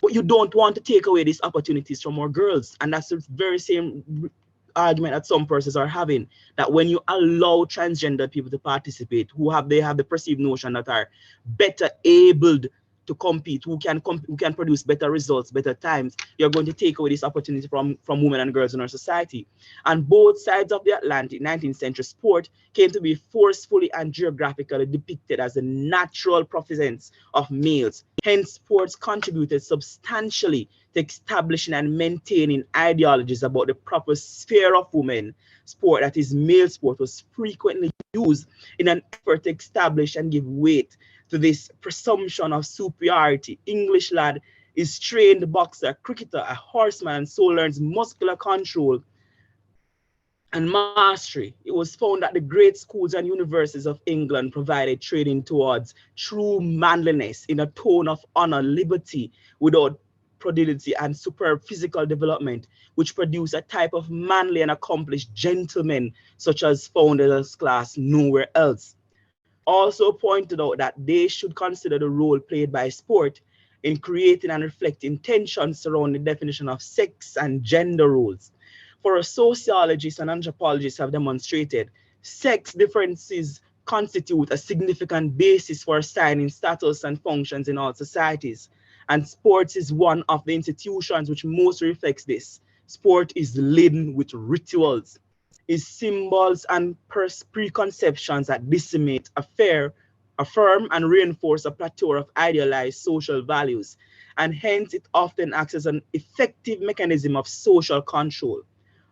Speaker 9: But you don't want to take away these opportunities from our girls. And that's the very same argument that some persons are having, that when you allow transgender people to participate, they have the perceived notion that are better abled to compete, who can produce better results, better times, you're going to take away this opportunity from women and girls in our society. And both sides of the Atlantic, 19th century sport came to be forcefully and geographically depicted as the natural providence of males. Hence, sports contributed substantially to establishing and maintaining ideologies about the proper sphere of women. Sport, that is male sport, was frequently used in an effort to establish and give weight to this presumption of superiority. English lad is trained boxer, cricketer, a horseman, and so learns muscular control and mastery. It was found that the great schools and universities of England provided training towards true manliness in a tone of honor, liberty, without prodigality, and superb physical development, which produced a type of manly and accomplished gentlemen such as found in this class nowhere else. Also pointed out that they should consider the role played by sport in creating and reflecting tensions surrounding the definition of sex and gender roles. For sociologists and anthropologists have demonstrated, sex differences constitute a significant basis for assigning status and functions in all societies. And sports is one of the institutions which most reflects this. Sport is laden with rituals, is symbols and preconceptions that decimate, affirm, and reinforce a plethora of idealized social values. And hence, it often acts as an effective mechanism of social control.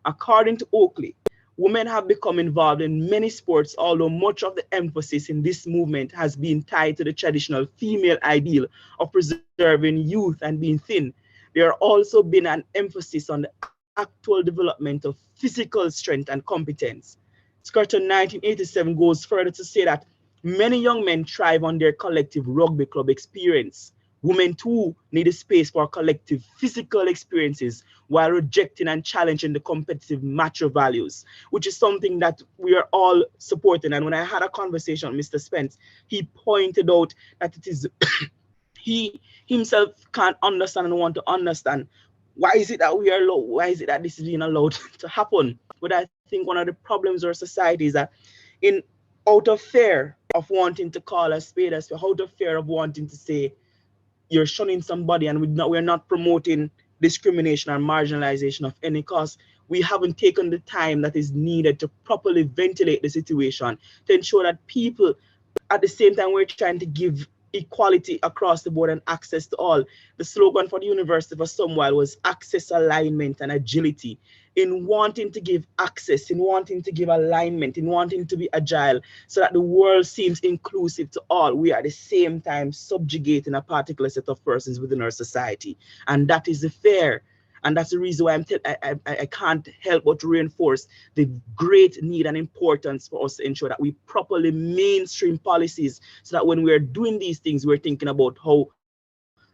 Speaker 9: According to Oakley, women have become involved in many sports, although much of the emphasis in this movement has been tied to the traditional female ideal of preserving youth and being thin. There has also been an emphasis on the actual development of physical strength and competence. Scurton 1987 goes further to say that many young men thrive on their collective rugby club experience. Women too need a space for collective physical experiences while rejecting and challenging the competitive macho values, which is something that we are all supporting. And when I had a conversation with Mr. Spence, he pointed out that it is he himself can't understand and want to understand why is it that we are low? Why is it that this is being allowed to happen? But I think one of the problems of our society is that out of fear of wanting to call a spade a spade, out of fear of wanting to say you're shunning somebody, and we're not promoting discrimination or marginalization of any cause, we haven't taken the time that is needed to properly ventilate the situation to ensure that people, at the same time we're trying to give equality across the board and access to all. The slogan for the university for some while was access, alignment, and agility. In wanting to give access, in wanting to give alignment, in wanting to be agile so that the world seems inclusive to all, we are at the same time subjugating a particular set of persons within our society. And that is the fear. And that's the reason why I can't help but to reinforce the great need and importance for us to ensure that we properly mainstream policies so that when we're doing these things, we're thinking about how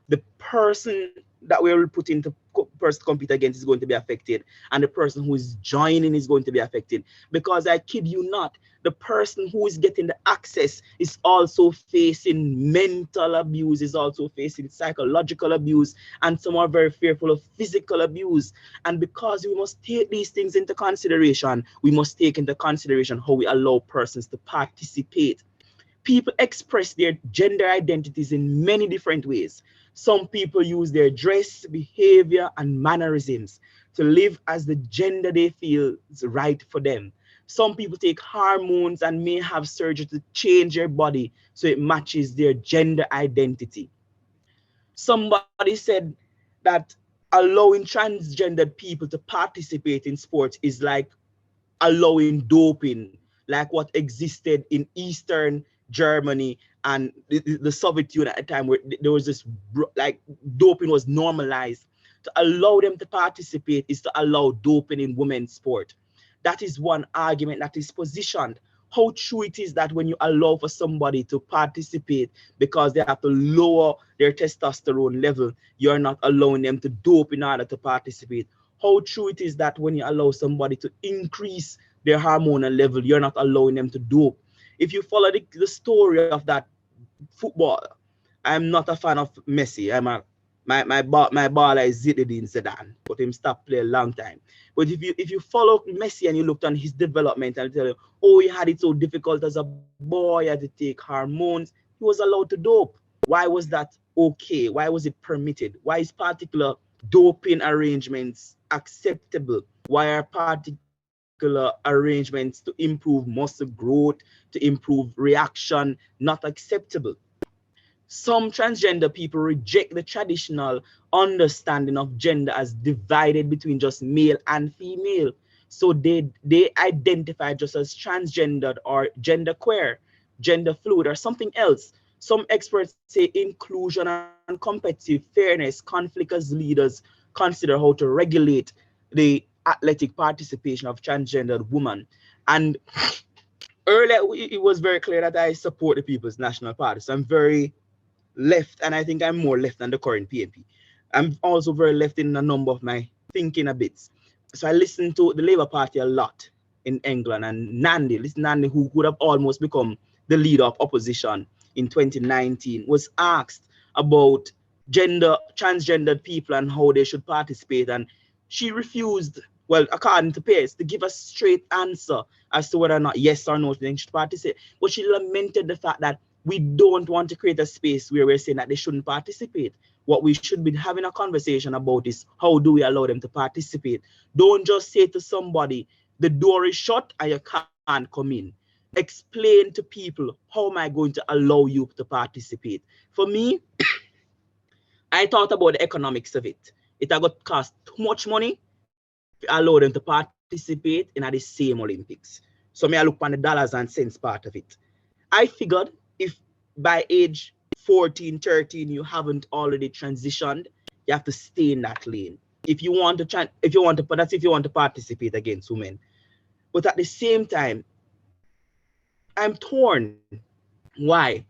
Speaker 9: the person that we're putting to compete against is going to be affected, and the person who is joining is going to be affected. Because I kid you not, the person who is getting the access is also facing mental abuse, is also facing psychological abuse, and some are very fearful of physical abuse. And because we must take these things into consideration, we must take into consideration how we allow persons to participate. People express their gender identities in many different ways. Some people use their dress, behavior, and mannerisms to live as the gender they feel is right for them. Some people take hormones and may have surgery to change their body so it matches their gender identity. Somebody said that allowing transgendered people to participate in sports is like allowing doping, like what existed in Eastern Germany and the Soviet Union at the time, where there was this, like, doping was normalized. To allow them to participate is to allow doping in women's sport. That is one argument that is positioned. How true it is that when you allow for somebody to participate because they have to lower their testosterone level, you're not allowing them to dope in order to participate. How true it is that when you allow somebody to increase their hormonal level, you're not allowing them to dope. If you follow the story of that football, I'm not a fan of Messi. My baller is Zinedine Zidane, but him stopped play a long time. But if you follow Messi and you looked on his development and tell you, oh, he had it so difficult as a boy, he had to take hormones, he was allowed to dope. Why was that okay? Why was it permitted? Why is particular doping arrangements acceptable? Why are particular arrangements to improve muscle growth, to improve reaction, not acceptable? Some transgender people reject the traditional understanding of gender as divided between just male and female. So they identify just as transgendered or genderqueer, gender fluid, or something else. Some experts say inclusion and competitive fairness conflict as leaders consider how to regulate the athletic participation of transgendered women. And earlier, it was very clear that I support the People's National Party. So I'm very left, and I think I'm more left than the current PNP. I'm also very left in a number of my thinking a bit. So I listen to the Labour Party a lot in England, and Nandi, who could have almost become the leader of opposition in 2019, was asked about transgendered people and how they should participate, and she refused, well, according to Pace, to give a straight answer as to whether or not yes or no they should participate. But she lamented the fact that we don't want to create a space where we're saying that they shouldn't participate. What we should be having a conversation about is how do we allow them to participate? Don't just say to somebody, the door is shut and you can't come in. Explain to people, how am I going to allow you to participate? For me, I thought about the economics of it. It got cost too much money to allow them to participate in the same Olympics. So me, I look on the dollars and cents part of it. I figured if by age 14, 13, you haven't already transitioned, you have to stay in that lane. If you want to participate against women. But at the same time, I'm torn. Why?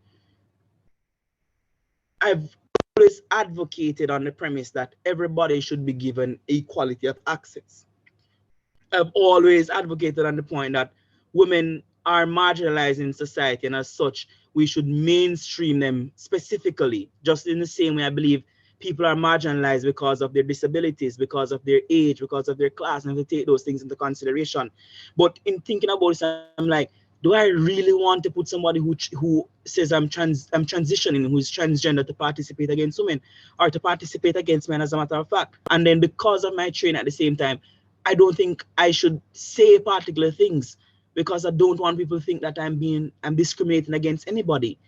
Speaker 9: I've always advocated on the premise that everybody should be given equality of access. I've always advocated on the point that women are marginalized in society, and as such, we should mainstream them specifically, just in the same way I believe people are marginalized because of their disabilities, because of their age, because of their class, and to take those things into consideration. But in thinking about this, I'm like, do I really want to put somebody who says I'm transitioning, who's transgender, to participate against women or to participate against men, as a matter of fact? And then because of my training at the same time, I don't think I should say particular things because I don't want people to think that I'm discriminating against anybody.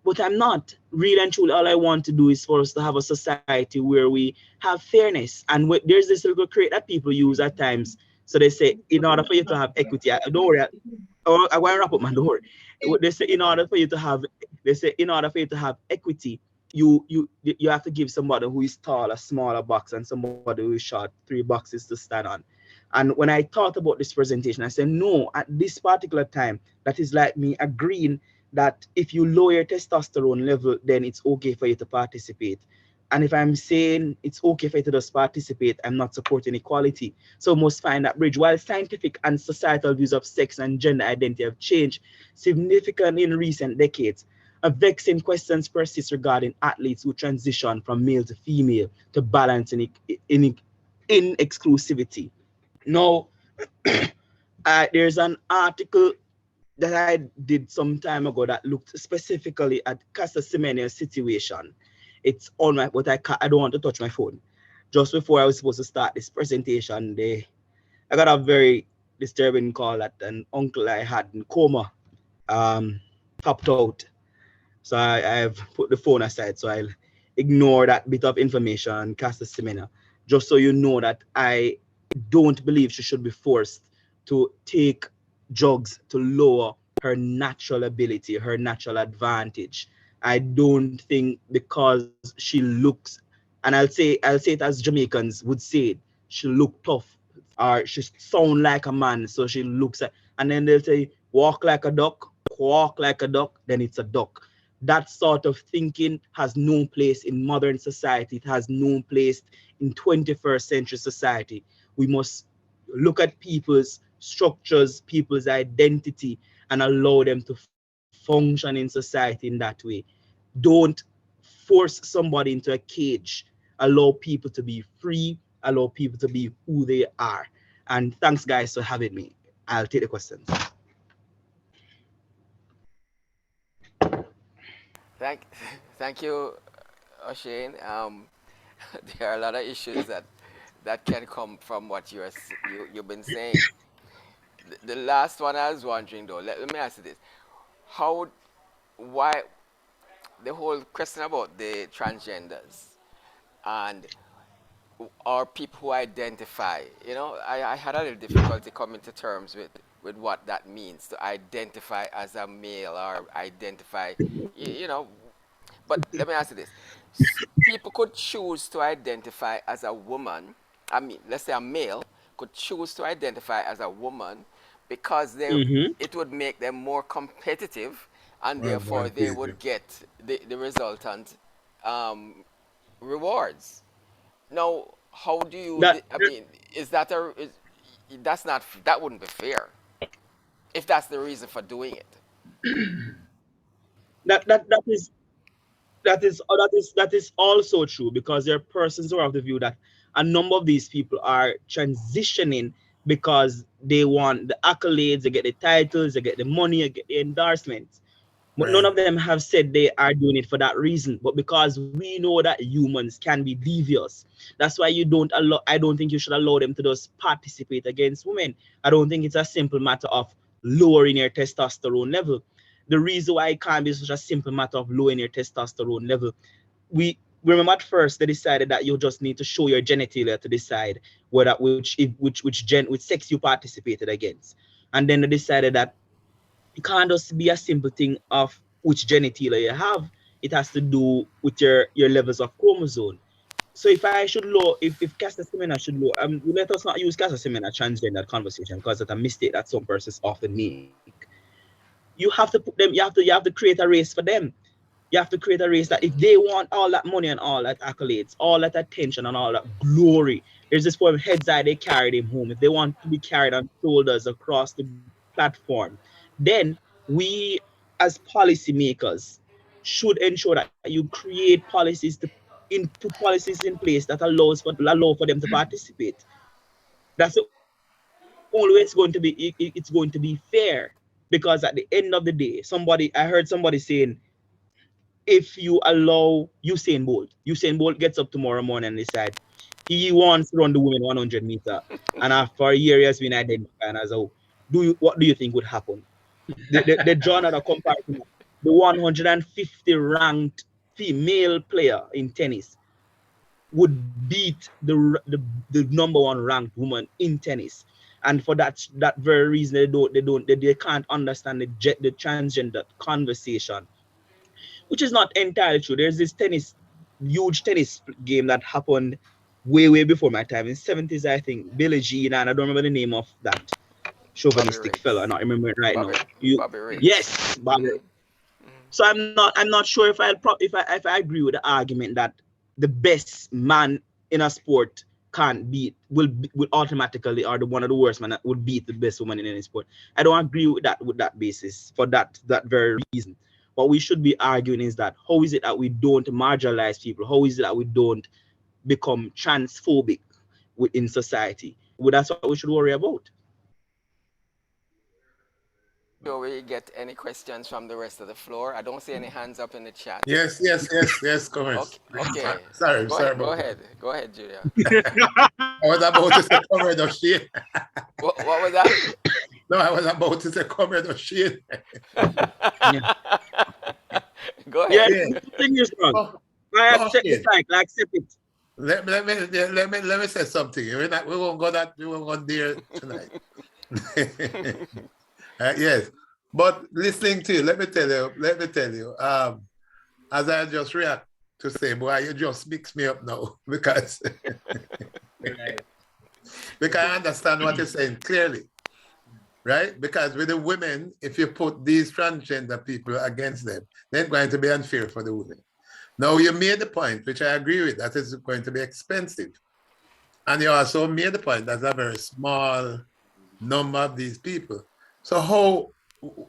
Speaker 9: But I'm not. Really and truly, all I want to do is for us to have a society where we have fairness. And there's this little crate that people use at times. So they say, in order for you to have equity, don't worry, I want to wrap up my door. They say, in order for you to have equity, you have to give somebody who is tall a smaller box and somebody who is short 3 boxes to stand on. And when I thought about this presentation, I said, no, at this particular time, that is like me agreeing that if you lower your testosterone level, then it's okay for you to participate. And if I'm saying it's okay for you to just participate, I'm not supporting equality. So we must find that bridge. While scientific and societal views of sex and gender identity have changed significantly in recent decades, a vexing questions persist regarding athletes who transition from male to female to balance in exclusivity. Now, there's an article that I did some time ago that looked specifically at Casa Semene's situation. It's on my, but I don't want to touch my phone. Just before I was supposed to start this presentation, I got a very disturbing call that an uncle I had in coma popped out. So I've put the phone aside so I'll ignore that bit of information, Caster Semenya, just so you know that I don't believe she should be forced to take drugs to lower her natural ability, her natural advantage. I don't think because she looks, and I'll say it as Jamaicans would say it, she look tough or she sound like a man, so she looks at, and then they'll say walk like a duck, quack like a duck, then it's a duck. That sort of thinking has no place in modern society. It has no place in 21st century society. We must look at people's structures, people's identity, and allow them to function in society in that way. Don't force somebody into a cage. Allow people to be free, allow people to be who they are. And thanks, guys, for having me. I'll take the questions.
Speaker 12: Thank, thank you, Oshane. There are a lot of issues that can come from what you've been saying. The last one I was wondering though, let me ask you this: how, why the whole question about the transgenders and or people who identify, I had a little difficulty coming to terms with what that means to identify as a male or identify, you know, but let me ask you this. People could choose to identify as a woman. I mean, let's say a male could choose to identify as a woman because
Speaker 9: Mm-hmm.
Speaker 12: it would make them more competitive and therefore they
Speaker 2: Advantageous.
Speaker 12: would get the resultant um, rewards. Now, how do you,
Speaker 9: That,
Speaker 12: I mean, is that that's not, that wouldn't be fair if that's the reason for doing it.
Speaker 9: that is that is also true because there are persons who are of the view that a number of these people are transitioning because they want the accolades, they get the titles, they get the money, they get the endorsements. But none
Speaker 2: Right.
Speaker 9: of them have said they are doing it for that reason. But because we know that humans can be devious, that's why you don't allow. I don't think you should allow them to just participate against women. I don't think it's a simple matter of lowering your testosterone level. The reason why it can't be such a simple matter of lowering your testosterone level, we remember at first they decided that you just need to show your genitalia to decide whether which sex you participated against, and then they decided that it can't just be a simple thing of which genitalia you have. It has to do with your levels of chromosome. So if I should low, if Caster Semenya should low, let us not use Caster Semenya transgender conversation because that's a mistake that some persons often make. You have to put them, you have to create a race for them. You have to create a race that if they want all that money and all that accolades, all that attention and all that glory, there's this poem heads high, they carried him home. If they want to be carried on shoulders across the platform, then we as policymakers should ensure that you create policies to put policies in place that allow for them to participate. That's the only way it's going to be it's going to be fair. Because at the end of the day, I heard somebody saying, if you allow Usain Bolt gets up tomorrow morning and decide he wants to run the women 100-meter, and after a year he has been identified as a, what do you think would happen? The draw another comparison. The 150 ranked female player in tennis would beat the number one ranked woman in tennis. And for that very reason, they can't understand the transgender conversation, which is not entirely true. There's this huge tennis game that happened way before my time in '70s, I think. Billie Jean, and I don't remember the name of that
Speaker 12: Bobby
Speaker 9: chauvinistic fella. I
Speaker 12: Riggs.
Speaker 9: not remember it right
Speaker 12: Bobby
Speaker 9: now. You,
Speaker 12: Bobby Riggs.
Speaker 9: yes, Bobby.
Speaker 12: Hmm.
Speaker 9: So I'm not sure if I agree with the argument that the best man in a sport can't beat will automatically, or the one of the worst man that would beat the best woman in any sport. I don't agree with that basis for that very reason. What we should be arguing is that how is it that we don't marginalize people? How is it that we don't become transphobic within society? Well, that's what we should worry about.
Speaker 12: Do we get any questions from the rest of the floor? I don't see any hands up in the chat.
Speaker 2: Yes,
Speaker 12: Okay,
Speaker 2: comments.
Speaker 12: okay.
Speaker 2: Sorry
Speaker 12: Go
Speaker 2: about that.
Speaker 12: ahead. Go ahead, Julia.
Speaker 2: I was about to say Comrade Oshane.
Speaker 12: What was that?
Speaker 2: No, I was about to say Comrade Oshane.
Speaker 9: Yeah,
Speaker 12: Go
Speaker 9: yeah.
Speaker 12: ahead.
Speaker 2: Yeah.
Speaker 9: The thing is, wrong.
Speaker 2: Oh,
Speaker 9: I
Speaker 2: Go
Speaker 9: accept the
Speaker 2: ahead.
Speaker 9: title. I accept it.
Speaker 2: Let me say something. We won't go there tonight. Yes, but listening to you, let me tell you, as I just react to say, boy, you just mix me up now because I understand what you're saying clearly, right? Because with the women, if you put these transgender people against them, they're going to be unfair for the women. Now, you made the point, which I agree with, that is going to be expensive. And you also made the point that's a very small number of these people. So how,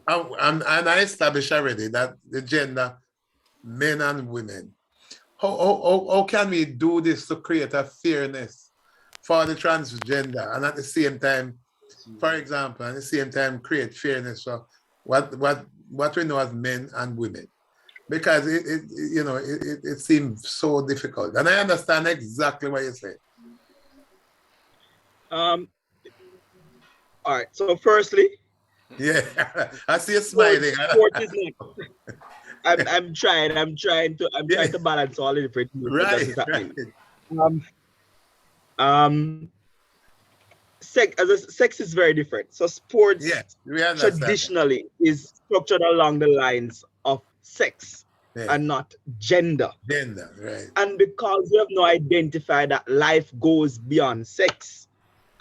Speaker 2: and I established already that the gender, men and women, how can we do this to create a fairness for the transgender and at the same time, for example, at the same time create fairness for what we know as men and women? Because it seems so difficult. And I understand exactly what you're saying.
Speaker 9: All right. So firstly,
Speaker 2: yeah, I see you smiling.
Speaker 9: Sport is not. I'm trying to balance all the different things that is happening. Sex is very different. So sports traditionally is structured along the lines of sex and not gender.
Speaker 2: Gender, right.
Speaker 9: And because we have not identified that life goes beyond sex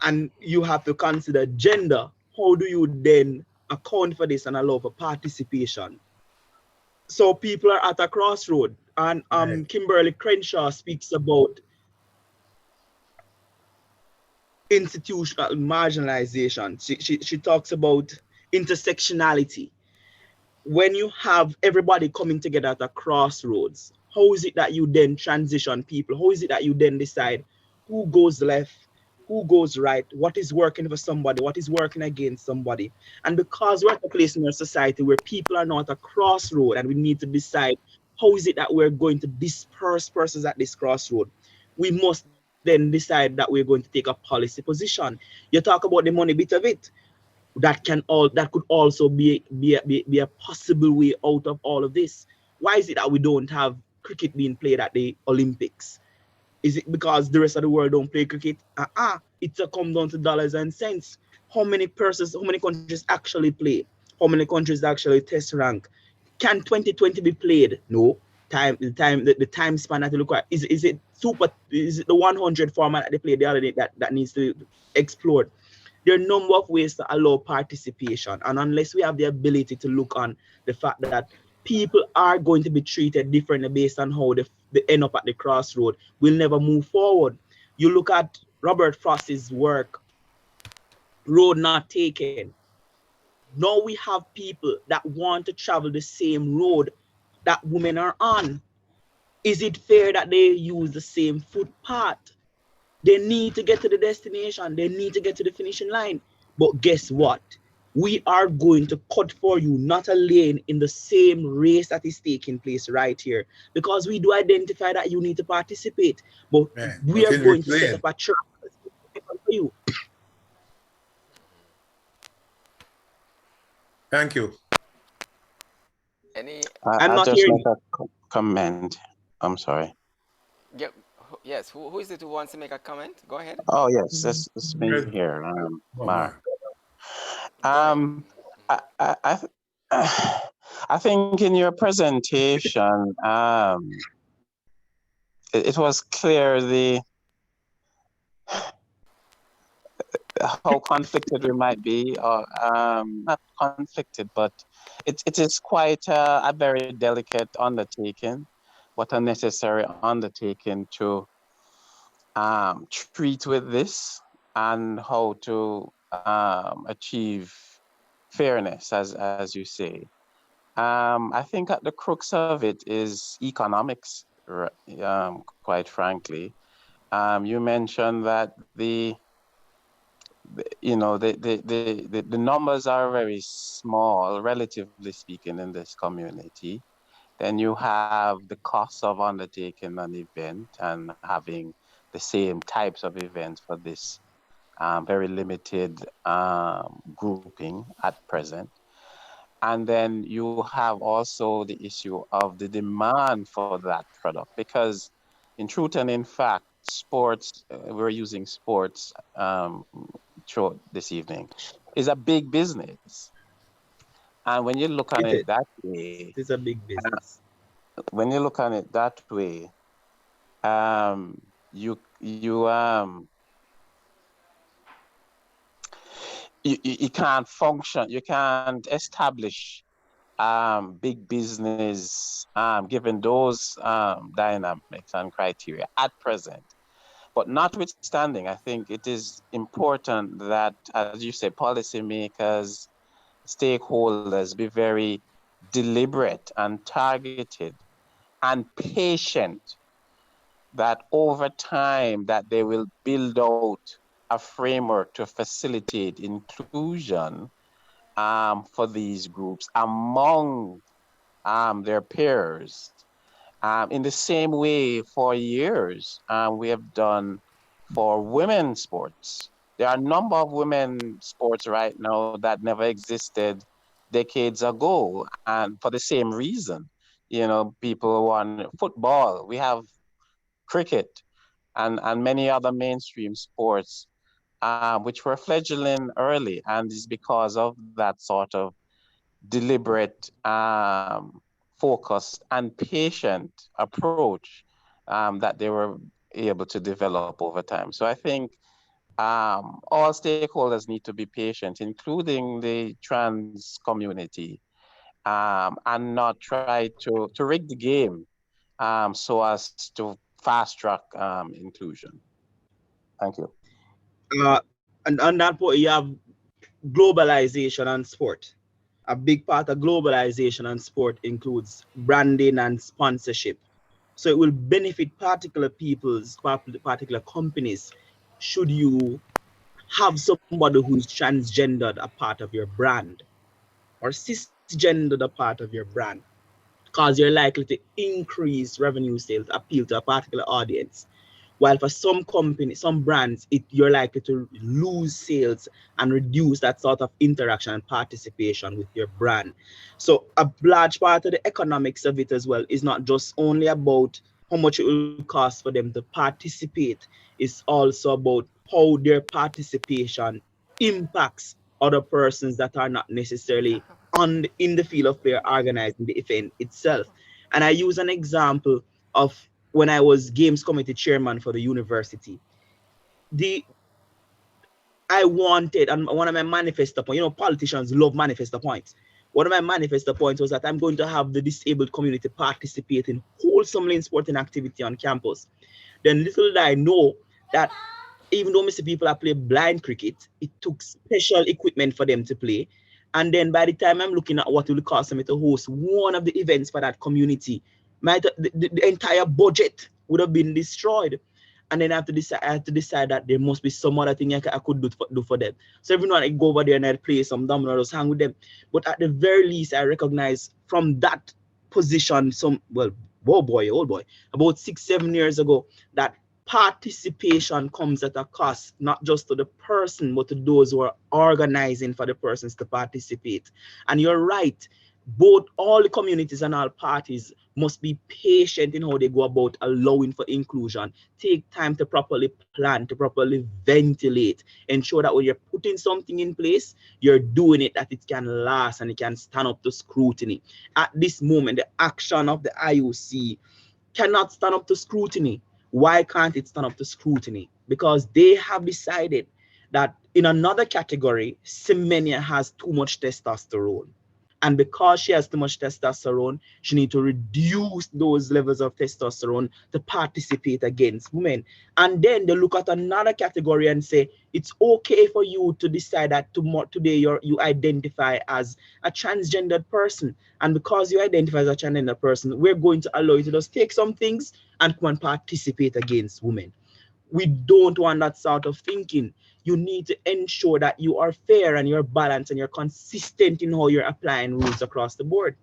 Speaker 9: and you have to consider gender, how do you then account for this and allow for participation? So people are at a crossroad, and Kimberly Crenshaw speaks about institutional marginalization. She talks about intersectionality. When you have everybody coming together at a crossroads, how is it that you then transition people? How is it that you then decide who goes left, who goes right, what is working for somebody, what is working against somebody? And because we're at a place in our society where people are now at a crossroad and we need to decide how is it that we're going to disperse persons at this crossroad, we must then decide that we're going to take a policy position. You talk about the money bit of it. That could also be a possible way out of all of this. Why is it that we don't have cricket being played at the Olympics? Is it because the rest of the world don't play cricket? It's a come down to dollars and cents. How many countries actually play? How many countries actually test rank? Can 2020 be played? No. The time span that you look at, is it the 100 format that they played the other day that needs to be explored? There are a number of ways to allow participation. And unless we have the ability to look on the fact that people are going to be treated differently based on how they end up at the crossroad, we'll never move forward. You look at Robert Frost's work, Road Not Taken. Now we have people that want to travel the same road that women are on. Is it fair that they use the same footpath? They need to get to the destination. They need to get to the finishing line. But guess what? We are going to cut for you not a lane in the same race that is taking place right here. Because we do identify that you need to participate. But we are going to set up a track for you.
Speaker 2: Thank you.
Speaker 9: I'm not
Speaker 13: just
Speaker 9: hearing
Speaker 13: make a comment. I'm sorry.
Speaker 12: Yeah, yes. Who is it who wants to make a comment? Go ahead.
Speaker 13: Oh yes, it's me here, Mark. I think in your presentation, it was clear how conflicted we might be, or not conflicted, but it is quite a very delicate undertaking, but a necessary undertaking to treat with this and how to achieve fairness, as you say. I think at the crux of it is economics, quite frankly. You mentioned that the numbers are very small, relatively speaking, in this community. Then you have the cost of undertaking an event and having the same types of events for this very limited grouping at present. And then you have also the issue of the demand for that product, because in truth and in fact, sports, we're using sports through this evening, is a big business. And when you look at it that way,
Speaker 9: It's a big business.
Speaker 13: when you look at it that way, um, you you um you can't function, you can't establish big business given those dynamics and criteria at present. But notwithstanding, I think it is important that, as you say, policymakers, stakeholders be very deliberate and targeted and patient, that over time that they will build out a framework to facilitate inclusion for these groups among their peers. In the same way, for years, we have done for women's sports. There are a number of women's sports right now that never existed decades ago, and for the same reason. You know, people want football. We have cricket and many other mainstream sports, which were fledgling early, and it's because of that sort of deliberate, focused, and patient approach that they were able to develop over time. So I think all stakeholders need to be patient, including the trans community, and not try to rig the game so as to fast track inclusion. Thank you.
Speaker 9: And on that point, you have globalization and sport. A big part of globalization and sport includes branding and sponsorship. So it will benefit particular people's, particular companies, should you have somebody who is transgendered a part of your brand, or cisgendered a part of your brand, because you're likely to increase revenue sales, appeal to a particular audience. While for some companies, some brands, you're likely to lose sales and reduce that sort of interaction and participation with your brand. So a large part of the economics of it as well is not just only about how much it will cost for them to participate. It's also about how their participation impacts other persons that are not necessarily in the field of play organizing the event itself. And I use an example of when I was games committee chairman for the university. The I wanted, and one of my manifesto points, politicians love manifesto points. One of my manifesto points was that I'm going to have the disabled community participate in wholesomely in sporting activity on campus. Then little did I know that even though Mr. People are playing blind cricket, it took special equipment for them to play. And then by the time I'm looking at what it will cost me to host one of the events for that community, the entire budget would have been destroyed. And then I have to decide that there must be some other thing I could do for them. So every night I go over there and I play some dominoes, hang with them. But at the very least, I recognize from that position, old boy, about 6-7 years ago, that participation comes at a cost, not just to the person, but to those who are organizing for the persons to participate. And you're right, all the communities and all parties must be patient in how they go about allowing for inclusion. Take time to properly plan, to properly ventilate, ensure that when you're putting something in place, you're doing it that it can last and it can stand up to scrutiny. At this moment, the action of the IOC cannot stand up to scrutiny. Why can't it stand up to scrutiny? Because they have decided that in another category, Semenya has too much testosterone. And because she has too much testosterone, she needs to reduce those levels of testosterone to participate against women. And then they look at another category and say, it's okay for you to decide that today you identify as a transgendered person. And because you identify as a transgender person, we're going to allow you to just take some things and come and participate against women. We don't want that sort of thinking. You need to ensure that you are fair and you're balanced and you're consistent in how you're applying rules across the board.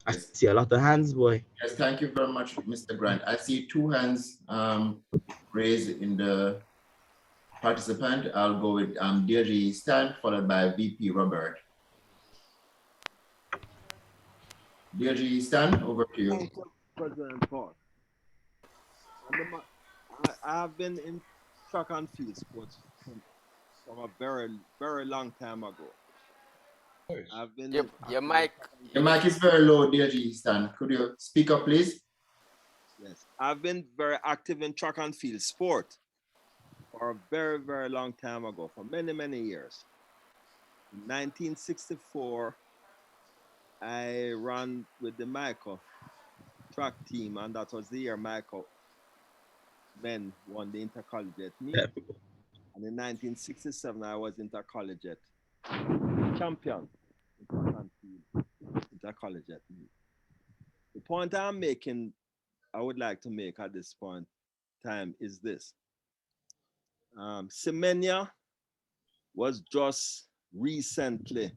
Speaker 9: I see a lot of hands, boy.
Speaker 1: Yes, thank you very much, Mr. Grant. I see 2 hands raised in the participant. I'll go with Deirdre Stan, followed by VP Robert. DLG Stan, over to you.
Speaker 14: Thank you, President Paul. I have been in track and field sports from a very, very long time ago. I've been
Speaker 12: Your mic.
Speaker 1: Your mic is very low, DLG Stan. Could you speak up, please?
Speaker 14: Yes, I've been very active in track and field sport for a very, very long time ago, for many, many years. In 1964, I ran with the Michael track team, and that was the year Michael men won the intercollegiate meet. And in 1967, I was intercollegiate champion in track and field intercollegiate meet. The point I'm making, I would like to make at this point in time is this. Semenya was just recently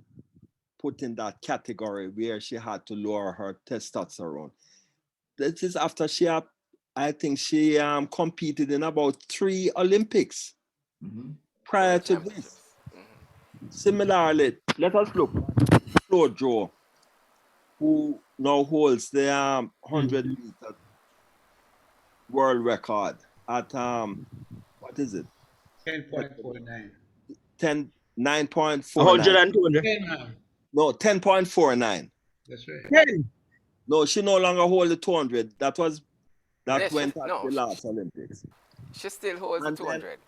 Speaker 14: put in that category where she had to lower her testosterone. This is after I think she competed in about 3 Olympics prior to this. Similarly, let us look at Flo Jo, who now holds the 100-meter world record at what is it?
Speaker 15: 10.49.
Speaker 14: 9.49.
Speaker 9: 100 and 200.
Speaker 14: No, 10.49.
Speaker 15: That's right.
Speaker 9: 10.
Speaker 14: No, she no longer holds the 200. That
Speaker 12: Yes,
Speaker 14: went at
Speaker 12: no,
Speaker 14: the last Olympics.
Speaker 12: She still holds the 200.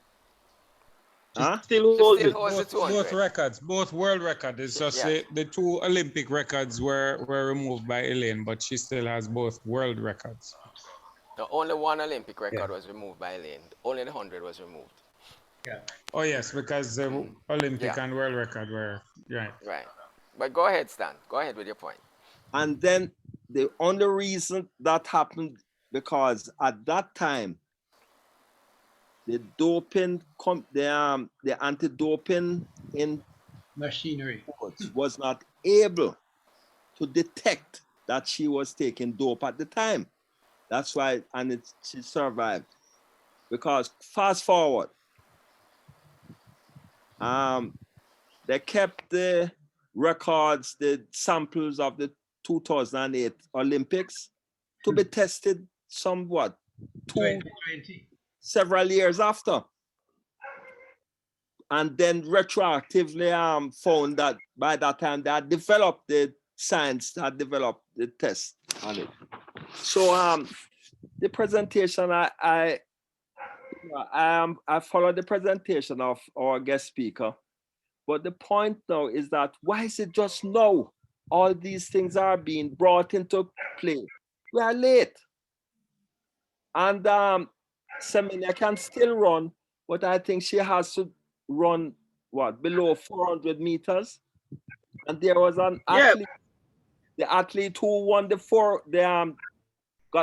Speaker 14: Huh?
Speaker 9: Still holds
Speaker 12: Still
Speaker 9: it.
Speaker 12: holds the 200.
Speaker 15: Both records, both world records. It's just
Speaker 12: Yeah.
Speaker 15: the 2 Olympic records were removed by Elaine, but she still has both world records.
Speaker 12: No, only 1 Olympic record was removed by Elaine. Only the 100 was removed.
Speaker 15: Yeah. Oh yes, because the Olympic and world record were right.
Speaker 12: Right. But go ahead, Stan. Go ahead with your point.
Speaker 14: And then the only reason that happened because at that time, the doping, the anti-doping in
Speaker 15: machinery
Speaker 14: was not able to detect that she was taking dope at the time. That's why, and she survived. Because fast forward, they kept the records, the samples of the 2008 Olympics to be tested somewhat several years after. And then retroactively found that by that time they had developed the science, had developed the test on it. So the presentation, I followed the presentation of our guest speaker, but the point now is that why is it just now all these things are being brought into play? We are late. And Semenya can still run, but I think she has to run below 400 meters. And there was an athlete, the athlete who won got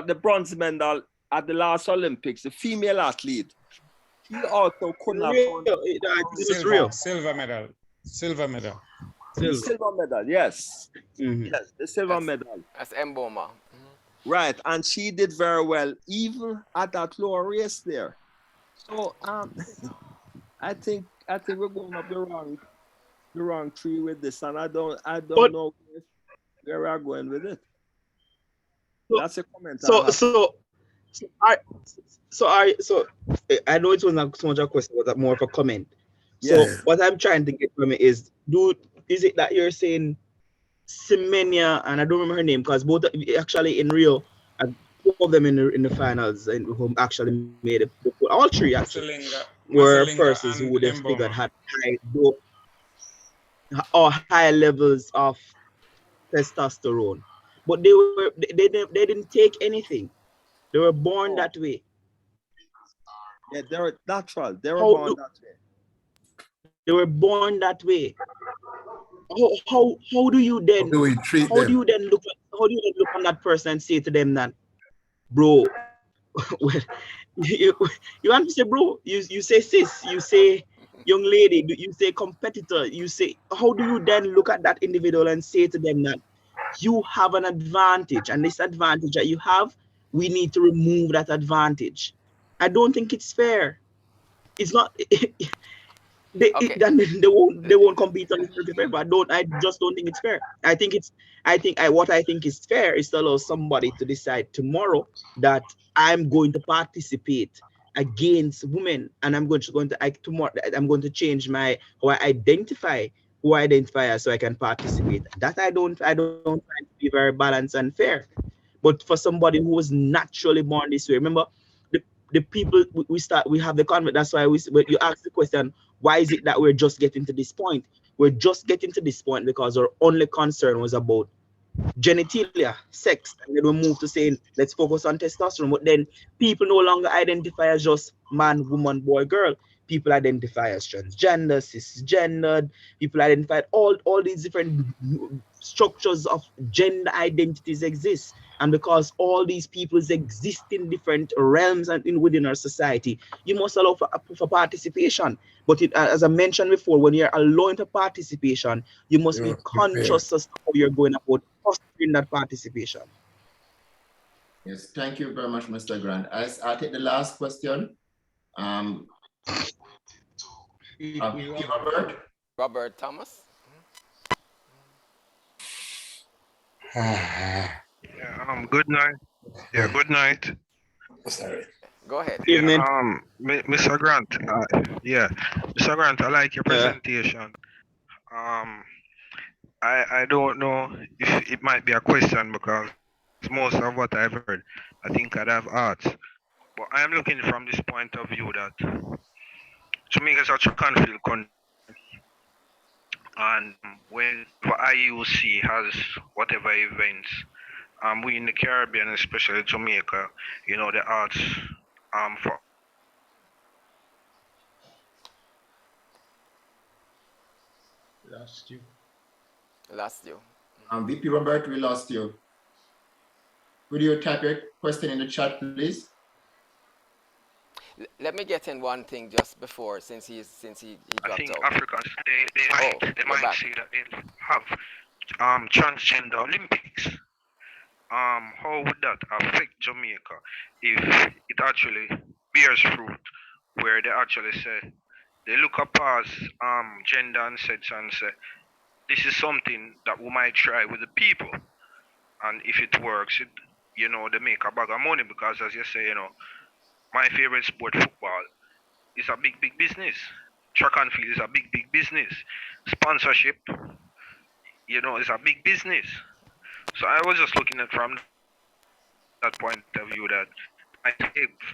Speaker 14: the bronze medal at the last Olympics, the female athlete. She also couldn't have won.
Speaker 15: Silver medal.
Speaker 14: Silver medal, yes. Yes, the silver medal.
Speaker 12: That's Mboma.
Speaker 14: Right, and she did very well, even at that lower race there. So I think we're going up the wrong tree with this, and I don't know where we're going with it. That's a comment.
Speaker 9: So I know it was not so much a question, but more of a comment. So what I'm trying to get from it is, is it that you're saying Semenya, and I don't remember her name because both actually in Rio, and 2 of them in the finals, and who actually made it. All 3 actually were persons who would have figured had high levels of testosterone, but they didn't take anything. They were born that way.
Speaker 14: Yeah, they were natural. They were born that way.
Speaker 9: They were born that way. How do you then?
Speaker 2: How do we treat them?
Speaker 9: How do you then look on that person and say to them that, bro? Well, you want to say, bro? You say sis. You say young lady. You say competitor. You say. How do you then look at that individual and say to them that you have an advantage, and this advantage that you have, we need to remove that advantage? I don't think it's fair. It's not.
Speaker 12: Okay.
Speaker 9: then they won't compete on the fair. But I just don't think it's fair. What I think is fair is to allow somebody to decide tomorrow that I'm going to participate against women, and tomorrow I'm going to change my how I identify as, so I can participate. That I don't find to be very balanced and fair. But for somebody who was naturally born this way, remember, the, the people we have the convert. That's why when you ask the question, why is it that we're just getting to this point? We're just getting to this point because our only concern was about genitalia, sex, and then we move to saying let's focus on testosterone. But then people no longer identify as just man, woman, boy, girl. People identify as transgender, cisgendered. People identify all these different structures of gender identities exist. And because all these peoples exist in different realms and within our society, you must allow for participation. But as I mentioned before, when you're allowing for participation, you must be conscious as to how you're going about fostering that participation.
Speaker 1: Yes, thank you very much, Mr. Grant. I'll take the last question. Robert.
Speaker 12: Robert Thomas.
Speaker 16: Good night. Yeah, good night.
Speaker 2: Sorry.
Speaker 12: Go ahead.
Speaker 16: Yeah, Mr. Grant. Mr. Grant, I like your presentation. I don't know if it might be a question because most of what I've heard, I think I'd have asked. But I am looking from this point of view that Jamaica is such a country, and when the IUC has whatever events, we in the Caribbean, especially Jamaica, the arts, for
Speaker 12: Lost you.
Speaker 1: VP Robert, we lost you. Could you type your question in the chat, please?
Speaker 12: Let me get in one thing just before, since he dropped
Speaker 16: I think
Speaker 12: out.
Speaker 16: Africans they might say that they have transgender Olympics. How would that affect Jamaica if it actually bears fruit, where they actually say they look up past gender and sex and say this is something that we might try with the people, and if it works, they make a bag of money because, as you say, my favorite sport, football, is a big business. Track and field is a big business. Sponsorship, is a big business. So I was just looking at from that point of view that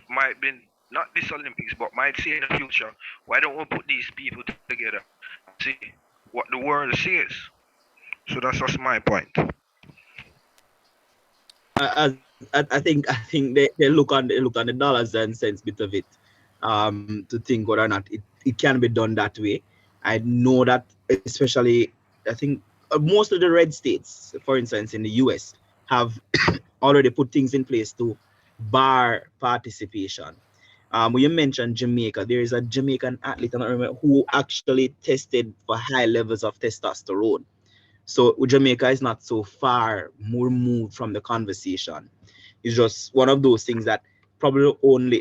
Speaker 16: might be not this Olympics, but might see in the future, why don't we put these people together and see what the world says? So that's just my point.
Speaker 9: I think they look on the dollars and cents bit of it, to think whether or not it can be done that way. I know that, especially I think most of the red states, for instance, in the US, have already put things in place to bar participation. When you mentioned Jamaica, there is a Jamaican athlete, I don't remember, who actually tested for high levels of testosterone. So Jamaica is not so far removed from the conversation. It's just one of those things that probably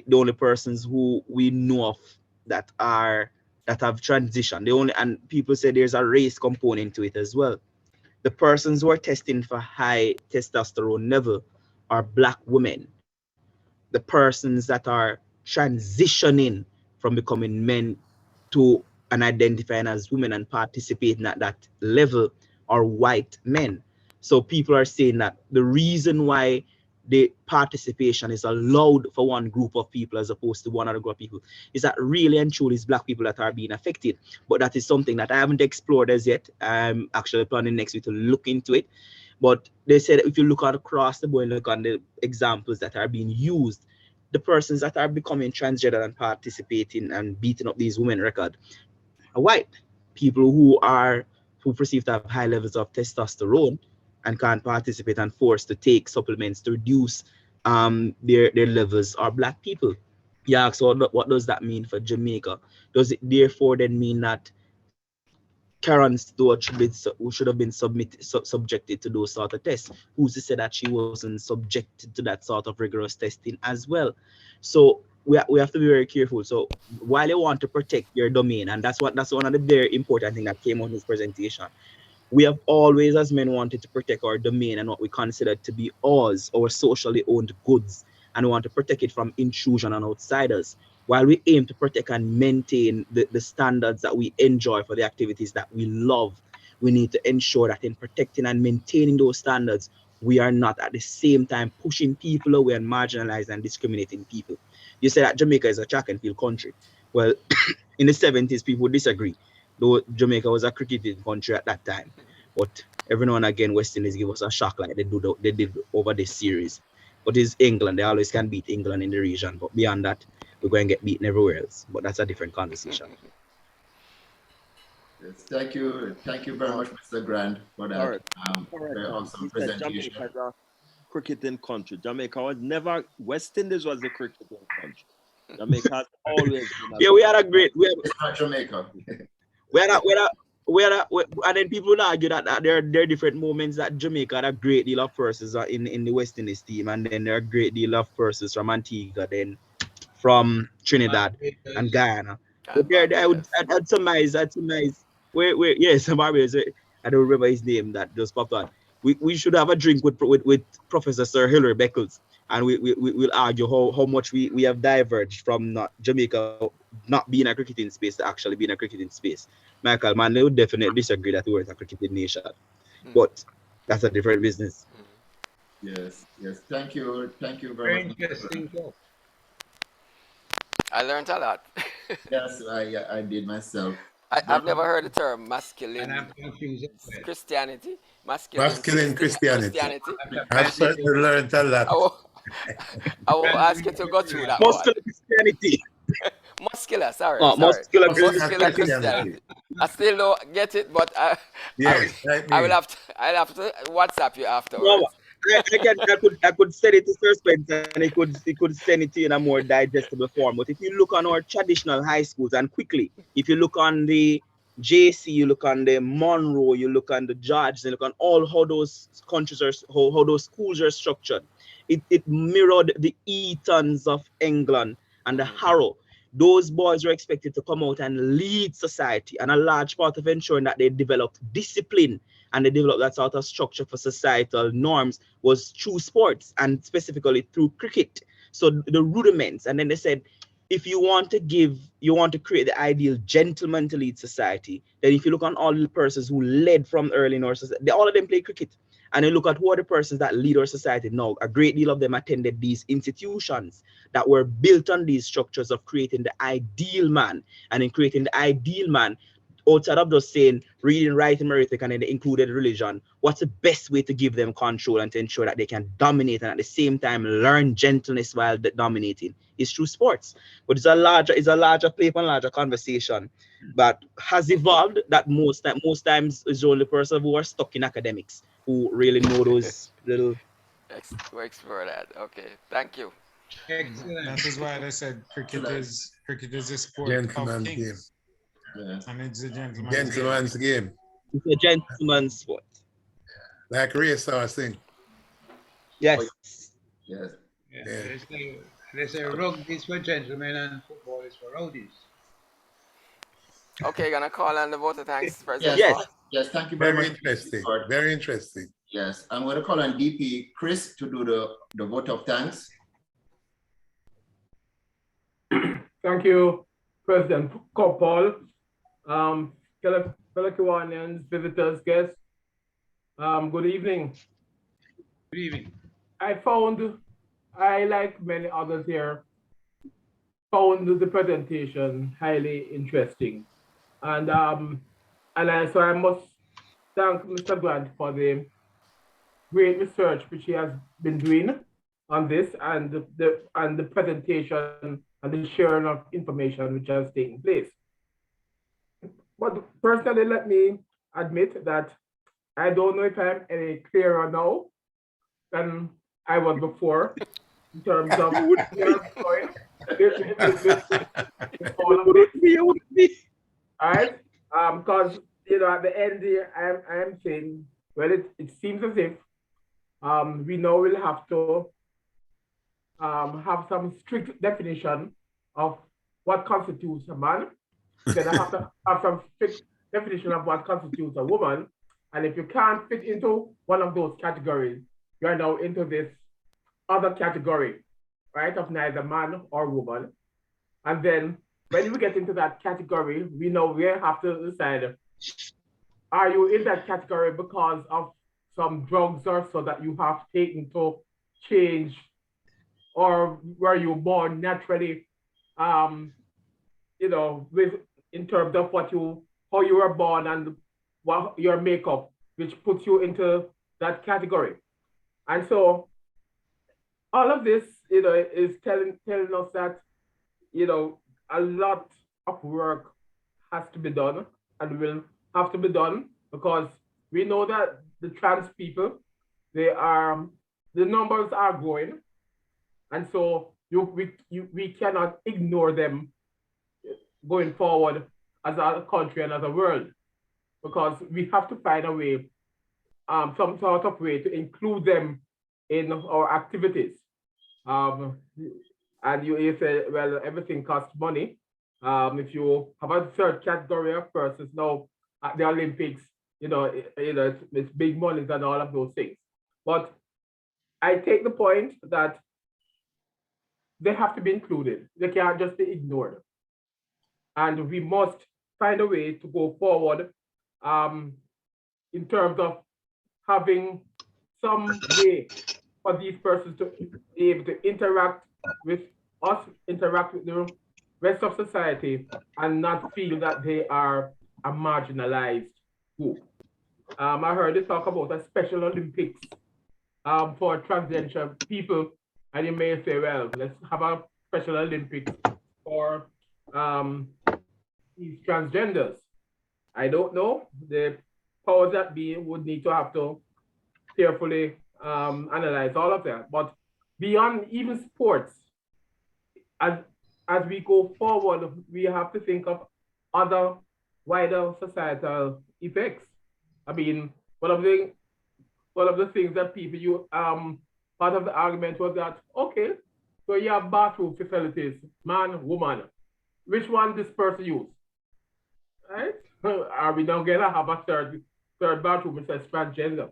Speaker 9: the only persons who we know of that have transitioned. And people say there's a race component to it as well. The persons who are testing for high testosterone level are Black women. The persons that are transitioning from becoming men to and identifying as women and participating at that level are white men. So people are saying that the reason why the participation is allowed for one group of people as opposed to one other group of people is that really and truly is Black people that are being affected. But that is something that I haven't explored as yet. I'm actually planning next week to look into it. But they said if you look across the board, look on the examples that are being used, the persons that are becoming transgender and participating and beating up these women record are white people who perceive to have high levels of testosterone and can't participate and forced to take supplements to reduce their levels are Black people. Yeah, so what does that mean for Jamaica? Does it therefore then mean that Karen Stewart should have been subjected to those sort of tests? Who's to say that she wasn't subjected to that sort of rigorous testing as well? So we have to be very careful. So while you want to protect your domain, and that's one of the very important thing that came on this presentation. We have always, as men, wanted to protect our domain and what we consider to be ours, our socially owned goods, and we want to protect it from intrusion on outsiders. While we aim to protect and maintain the standards that we enjoy for the activities that we love, we need to ensure that in protecting and maintaining those standards, we are not at the same time pushing people away and marginalizing and discriminating people. You say that Jamaica is a track and field country. Well, in the 70s, people disagree, though Jamaica was a cricketing country at that time. But every now and again, West Indies give us a shock like they did over this series. But it's England. They always can beat England in the region. But beyond that, we're going to get beaten everywhere else. But that's a different conversation.
Speaker 1: Yes, thank you. Thank you very much, Mr. Grant, for
Speaker 14: All
Speaker 1: that
Speaker 14: right.
Speaker 1: very awesome
Speaker 14: He said
Speaker 1: presentation.
Speaker 14: Jamaica is a cricketing country. Jamaica was never, West Indies was a cricketing country. Jamaica has always been.
Speaker 9: Yeah, we had a great.
Speaker 1: It's not Jamaica.
Speaker 9: And then people argue that there are different moments that Jamaica had a great deal of persons in the West Indies team, and then there are a great deal of persons from Antigua, then from Trinidad and Guyana. But I'd surmise, where yes, Barbados, I don't remember his name that just popped on. We should have a drink with Professor Sir Hilary Beckles, and we'll argue how much we have diverged from not Jamaica not being a cricketing space to actually being a cricketing space. Michael, man, they would definitely disagree that we weren't a cricketing nation, but that's a different business.
Speaker 1: Yes, yes. Thank you very much.
Speaker 17: Interesting talk.
Speaker 12: I learned a lot.
Speaker 1: Yes, I did myself.
Speaker 12: I've never heard the term masculine
Speaker 17: And I'm confused.
Speaker 12: Christianity.
Speaker 2: Masculine Christianity.
Speaker 12: Christianity.
Speaker 2: I've certainly learned a lot.
Speaker 12: I will ask you to go through that
Speaker 9: Muscular Christianity.
Speaker 12: Muscular, sorry.
Speaker 9: Muscular
Speaker 12: Christianity. I still don't get it, but I will have to WhatsApp you afterwards.
Speaker 9: No, I could send it to Sir Spencer and he could send it to you in a more digestible form. But if you look on our traditional high schools, and quickly, if you look on the JC, you look on the Monroe, you look on the George, you look on all how those countries are, how those schools are structured. It mirrored the Etons of England and the Harrow. Those boys were expected to come out and lead society, and a large part of ensuring that they developed discipline and they developed that sort of structure for societal norms was through sports, and specifically through cricket. So the rudiments, and then they said, if you want to create the ideal gentleman to lead society, then if you look on all the persons who led from early in our society, all of them play cricket. And you look at who are the persons that lead our society now, a great deal of them attended these institutions that were built on these structures of creating the ideal man. And in creating the ideal man, outside of just saying reading, writing, arithmetic, and then they included religion, what's the best way to give them control and to ensure that they can dominate and at the same time learn gentleness while dominating is through sports. But it's a larger play and larger conversation, but has evolved that most times is the only person who are stuck in academics who really know those little.
Speaker 12: We'll explore that. Okay, thank you.
Speaker 17: Excellent.
Speaker 15: That is why they said cricket is a sport
Speaker 2: Gentleman's
Speaker 15: of
Speaker 2: game.
Speaker 15: kings.
Speaker 2: Yeah.
Speaker 15: And it's a
Speaker 2: Gentleman's game.
Speaker 9: It's a gentleman's sport.
Speaker 2: Like racehorse thing.
Speaker 9: Yes.
Speaker 1: Yes.
Speaker 2: Yeah.
Speaker 17: They say rugby is for gentlemen and football is for rowdies.
Speaker 12: Okay, gonna call on the vote of thanks, President.
Speaker 1: Yes, thank you very much.
Speaker 2: Interesting. Very interesting.
Speaker 1: Yes, I'm going to call on DP Chris to do the vote of thanks.
Speaker 18: Thank you, President Paul, fellow Kiwanians, visitors, guests. Good evening.
Speaker 17: Good evening.
Speaker 18: I, like many others here, found the presentation highly interesting. And so I must thank Mr. Grant for the great research which he has been doing on this and the presentation and the sharing of information which has taken place. But personally, let me admit that I don't know if I'm any clearer now than I was before in terms of where I'm going. All right, because at the end here, I am saying, well, it seems as if we now will have to have some strict definition of what constitutes a man. Then I have to have some strict definition of what constitutes a woman. And if you can't fit into one of those categories, you're now into this other category, right, of neither man or woman. And then when we get into that category, we know we have to decide, are you in that category because of some drugs or so that you have taken to change, or were you born naturally, with in terms of how you were born and what your makeup, which puts you into that category. And so all of this, is telling us that, a lot of work has to be done and will have to be done, because we know that the trans people, the numbers are growing, and so we cannot ignore them going forward as a country and as a world, because we have to find a way, some sort of way to include them in our activities. And you say, well, everything costs money. If you have a third category of persons now at the Olympics, it's big monies and all of those things. But I take the point that they have to be included. They can't just be ignored. And we must find a way to go forward in terms of having some way for these persons to be able to interact with us, interact with the rest of society, and not feel that they are a marginalized group. I heard you talk about a Special Olympics for transgender people, and you may say, well, let's have a Special Olympics for these transgenders. I don't know. The powers that be would need to have to carefully analyze all of that. But beyond even sports, as we go forward, we have to think of other wider societal effects. I mean, one of the things that people part of the argument was that, okay, so you have bathroom facilities, man, woman. Which one this person use? Right? Are we not gonna have a third bathroom which says transgender?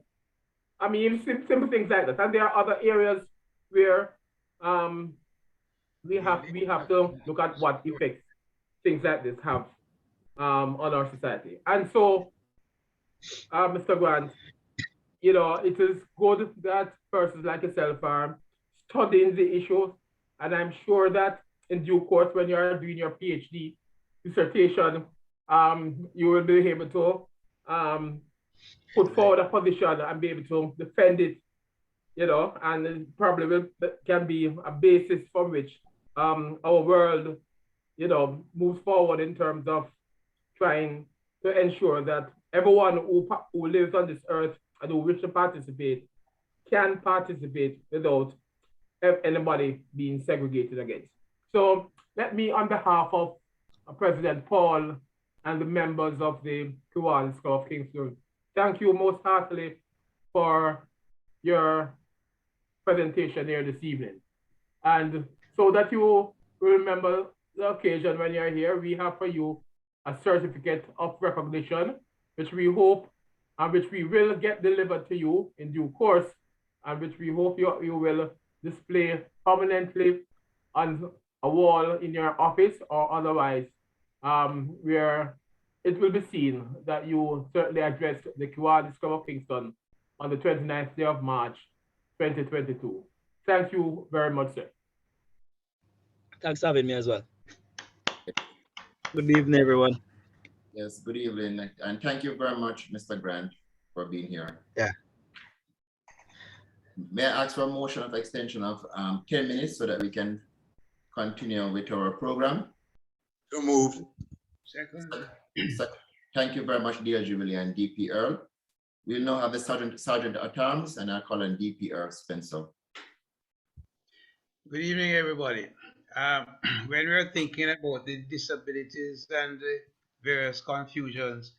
Speaker 18: I mean, simple things like that. And there are other areas where we have to look at what effects things like this have on our society. And so, Mr. Grant, it is good that persons like yourself are studying the issues, and I'm sure that in due course, when you're doing your PhD dissertation, you will be able to put forward a position and be able to defend it, and it probably can be a basis from which our world, moves forward in terms of trying to ensure that everyone who lives on this earth and who wishes to participate can participate without anybody being segregated against. So let me, on behalf of President Paul and the members of the Kiwanis Club of Kingston, thank you most heartily for your presentation here this evening. And so that you remember the occasion when you're here, we have for you a certificate of recognition, which we hope and which we will get delivered to you in due course, and which we hope you will display permanently on a wall in your office or otherwise, where it will be seen that you certainly addressed the Kiwanis Club of Kingston on the 29th day of March, 2022. Thank you very much, sir.
Speaker 9: Thanks for having me as well. Good evening, everyone.
Speaker 1: Yes, good evening. And thank you very much, Mr. Grant, for being here.
Speaker 9: Yeah.
Speaker 1: May I ask for a motion of extension of 10 minutes so that we can continue with our program?
Speaker 10: So moved.
Speaker 17: Second.
Speaker 1: Thank you very much, dear Jubilee and DP Earl. We'll now have the Sergeant at Arms, and I call on DP Earl Spencer.
Speaker 17: Good evening, everybody. When we're thinking about the disabilities and the various confusions,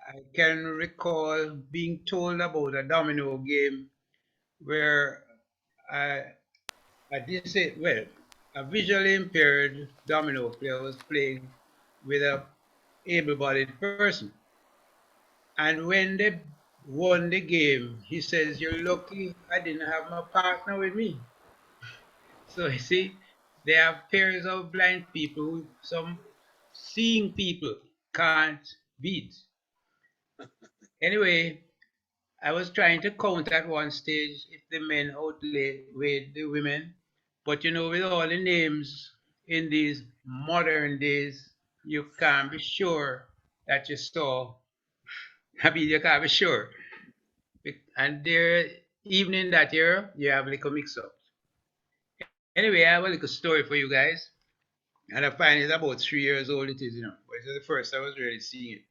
Speaker 17: I can recall being told about a domino game where I well, a visually impaired domino player was playing with a able-bodied person. And when they won the game, he says, "You're lucky I didn't have my partner with me." So you see, there are pairs of blind people who some seeing people can't beat. Anyway, I was trying to count at one stage if the men outweighed the women, but you know, with all the names in these modern days, you can't be sure that you saw. I mean, you can't be sure. And there, even in that year, you have like a mix-up. Anyway, I have a little story for you guys. And I find it's about 3 years old it is, but it's the first I was really seeing it.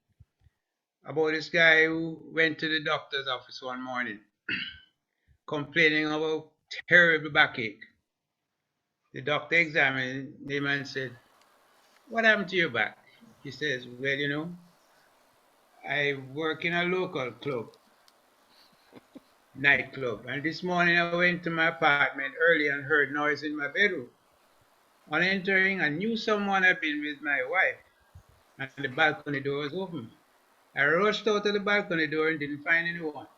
Speaker 17: About this guy who went to the doctor's office one morning complaining of a terrible backache. The doctor examined him and said, "What happened to your back?" He says, "Well, I work in a local club, nightclub, and this morning I went to my apartment early and heard noise in my bedroom. On entering, I knew someone had been with my wife, and the balcony door was open. I rushed out of the balcony door and didn't find anyone.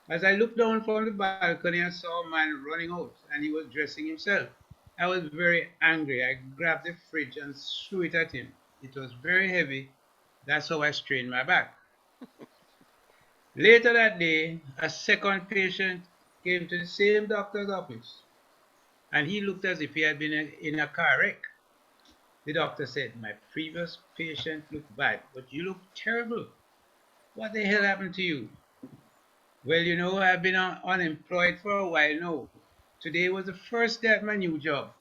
Speaker 17: As I looked down from the balcony, I saw a man running out, and he was dressing himself. I was very angry. I grabbed the fridge and threw it at him. It was very heavy. That's how I strained my back. Later that day, a second patient came to the same doctor's office, and he looked as if he had been in a car wreck. The doctor said, "My previous patient looked bad, but you look terrible. What the hell happened to you?" "Well, I've been unemployed for a while now. Today was the first day at my new job,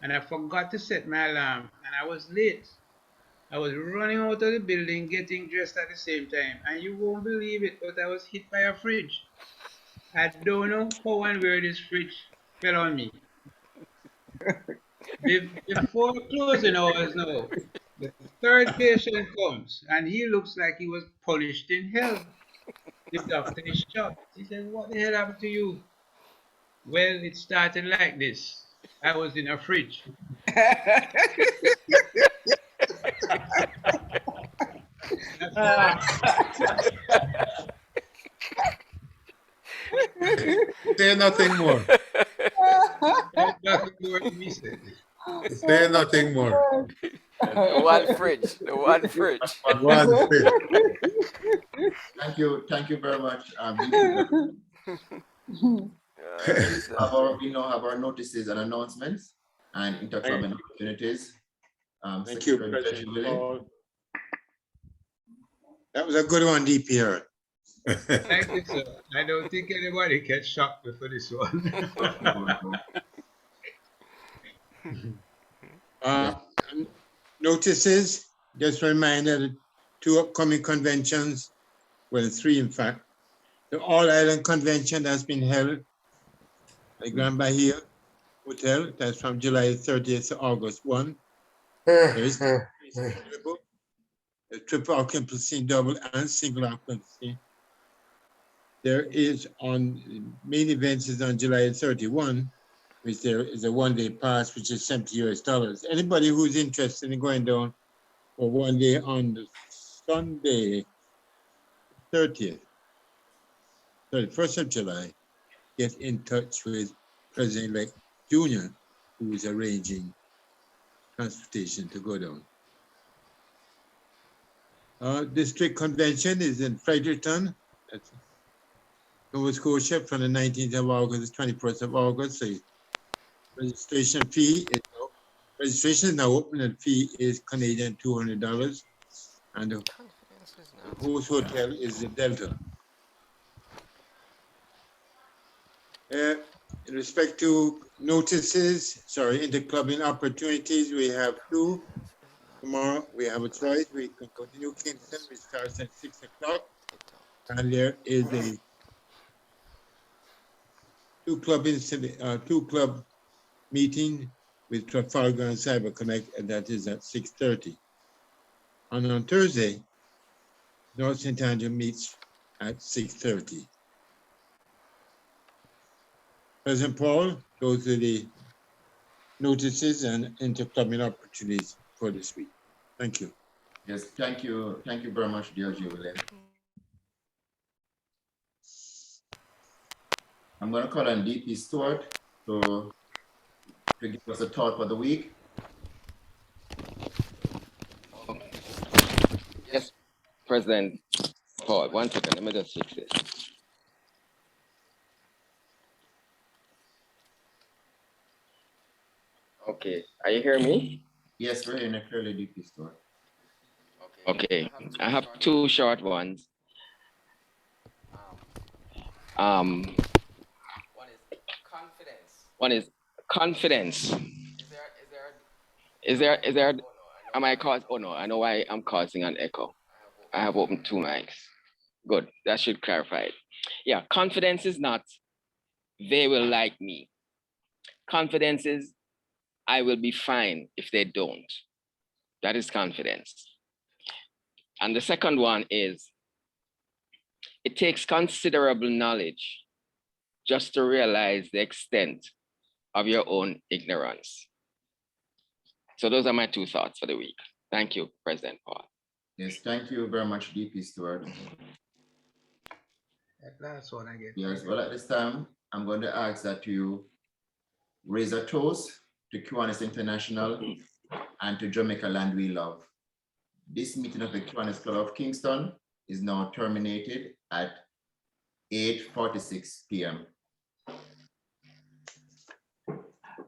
Speaker 17: and I forgot to set my alarm, and I was late. I was running out of the building getting dressed at the same time, and you won't believe it, but I was hit by a fridge. I don't know how and where this fridge fell on me. Before closing hours now, the third patient comes, and he looks like he was punished in hell. The doctor is shocked. He says, "What the hell happened to you?" "Well, it started like this. I was in a fridge."
Speaker 2: Say nothing more.
Speaker 17: Nothing more to be said.
Speaker 2: Say nothing more.
Speaker 12: The one fridge. The one fridge.
Speaker 2: One fridge.
Speaker 1: Thank you very much. We now have our notices and announcements and interclub opportunities.
Speaker 10: Thank you, President Paul. That was a good one, DPR.
Speaker 17: Thank you, sir. I don't think anybody gets shocked for this one.
Speaker 10: Notices, just a reminder that 2 upcoming conventions, well, 3 in fact. The All Island Convention has been held at Grand Bahia Hotel. That's from July 30th to August 1. There is a triple occupancy, double and single occupancy. There is main events is on July 31, which there is a 1-day pass, which is $70. Anybody who's interested in going down for 1 day on the Sunday, 31st of July, get in touch with President-elect Junior, who is arranging transportation to go down. District convention is in Fredericton, that's Nova Scotia, from the 19th of August to the 21st of August. So registration is now open, and fee is Canadian $200, and the host hotel is the Delta. In respect to notices, interclubbing opportunities, we have 2. Tomorrow we have a choice. We can go to New Kingston, which starts at 6 o'clock, and there is a 2-club meeting with Trafalgar and Cyber Connect, and that is at 6:30. And on Thursday, North St. Andrew meets at 6:30. President Paul, those are the notices and interclubbing opportunities for this week. Thank you.
Speaker 1: Yes, thank you. Thank you very much, dear Jubilee. I'm going to call on DP Stewart to give us a thought for the week.
Speaker 12: Yes, President Paul, 1 second, let me just fix this. Okay, are you hearing me?
Speaker 1: Yes, we're in a clearly DP Stewart.
Speaker 12: Okay, I have two short ones. One is confidence. Is there, am I causing, oh no, I know why I'm causing an echo. I have opened 2 mics. Good, that should clarify it. Yeah, confidence is not, they will like me. Confidence is, I will be fine if they don't. That is confidence. And the second one is, it takes considerable knowledge just to realize the extent of your own ignorance. So those are my 2 thoughts for the week. Thank you, President Paul.
Speaker 1: Yes, thank you very much, DP Stewart.
Speaker 17: That last one I get.
Speaker 1: Yes, well, at this time, I'm going to ask that you raise a toast to Kiwanis International and to Jamaica Land We Love. This meeting of the Kiwanis Club of Kingston is now terminated at 8:46 p.m.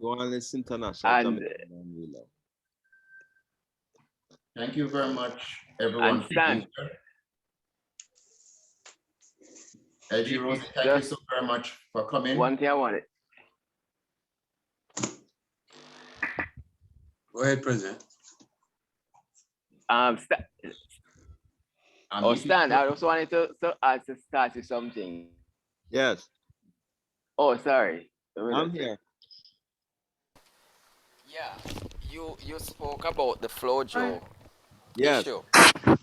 Speaker 14: Kiwanis International.
Speaker 1: Thank you very much, everyone. For being here. LG Rose, thank you so very much for coming.
Speaker 12: One thing I wanted.
Speaker 10: Go ahead, President.
Speaker 12: Stan, I also wanted to start with something.
Speaker 14: Yes.
Speaker 12: Oh, sorry.
Speaker 14: I'm here.
Speaker 12: Yeah, you spoke about the FloJo
Speaker 14: Yes.
Speaker 12: issue.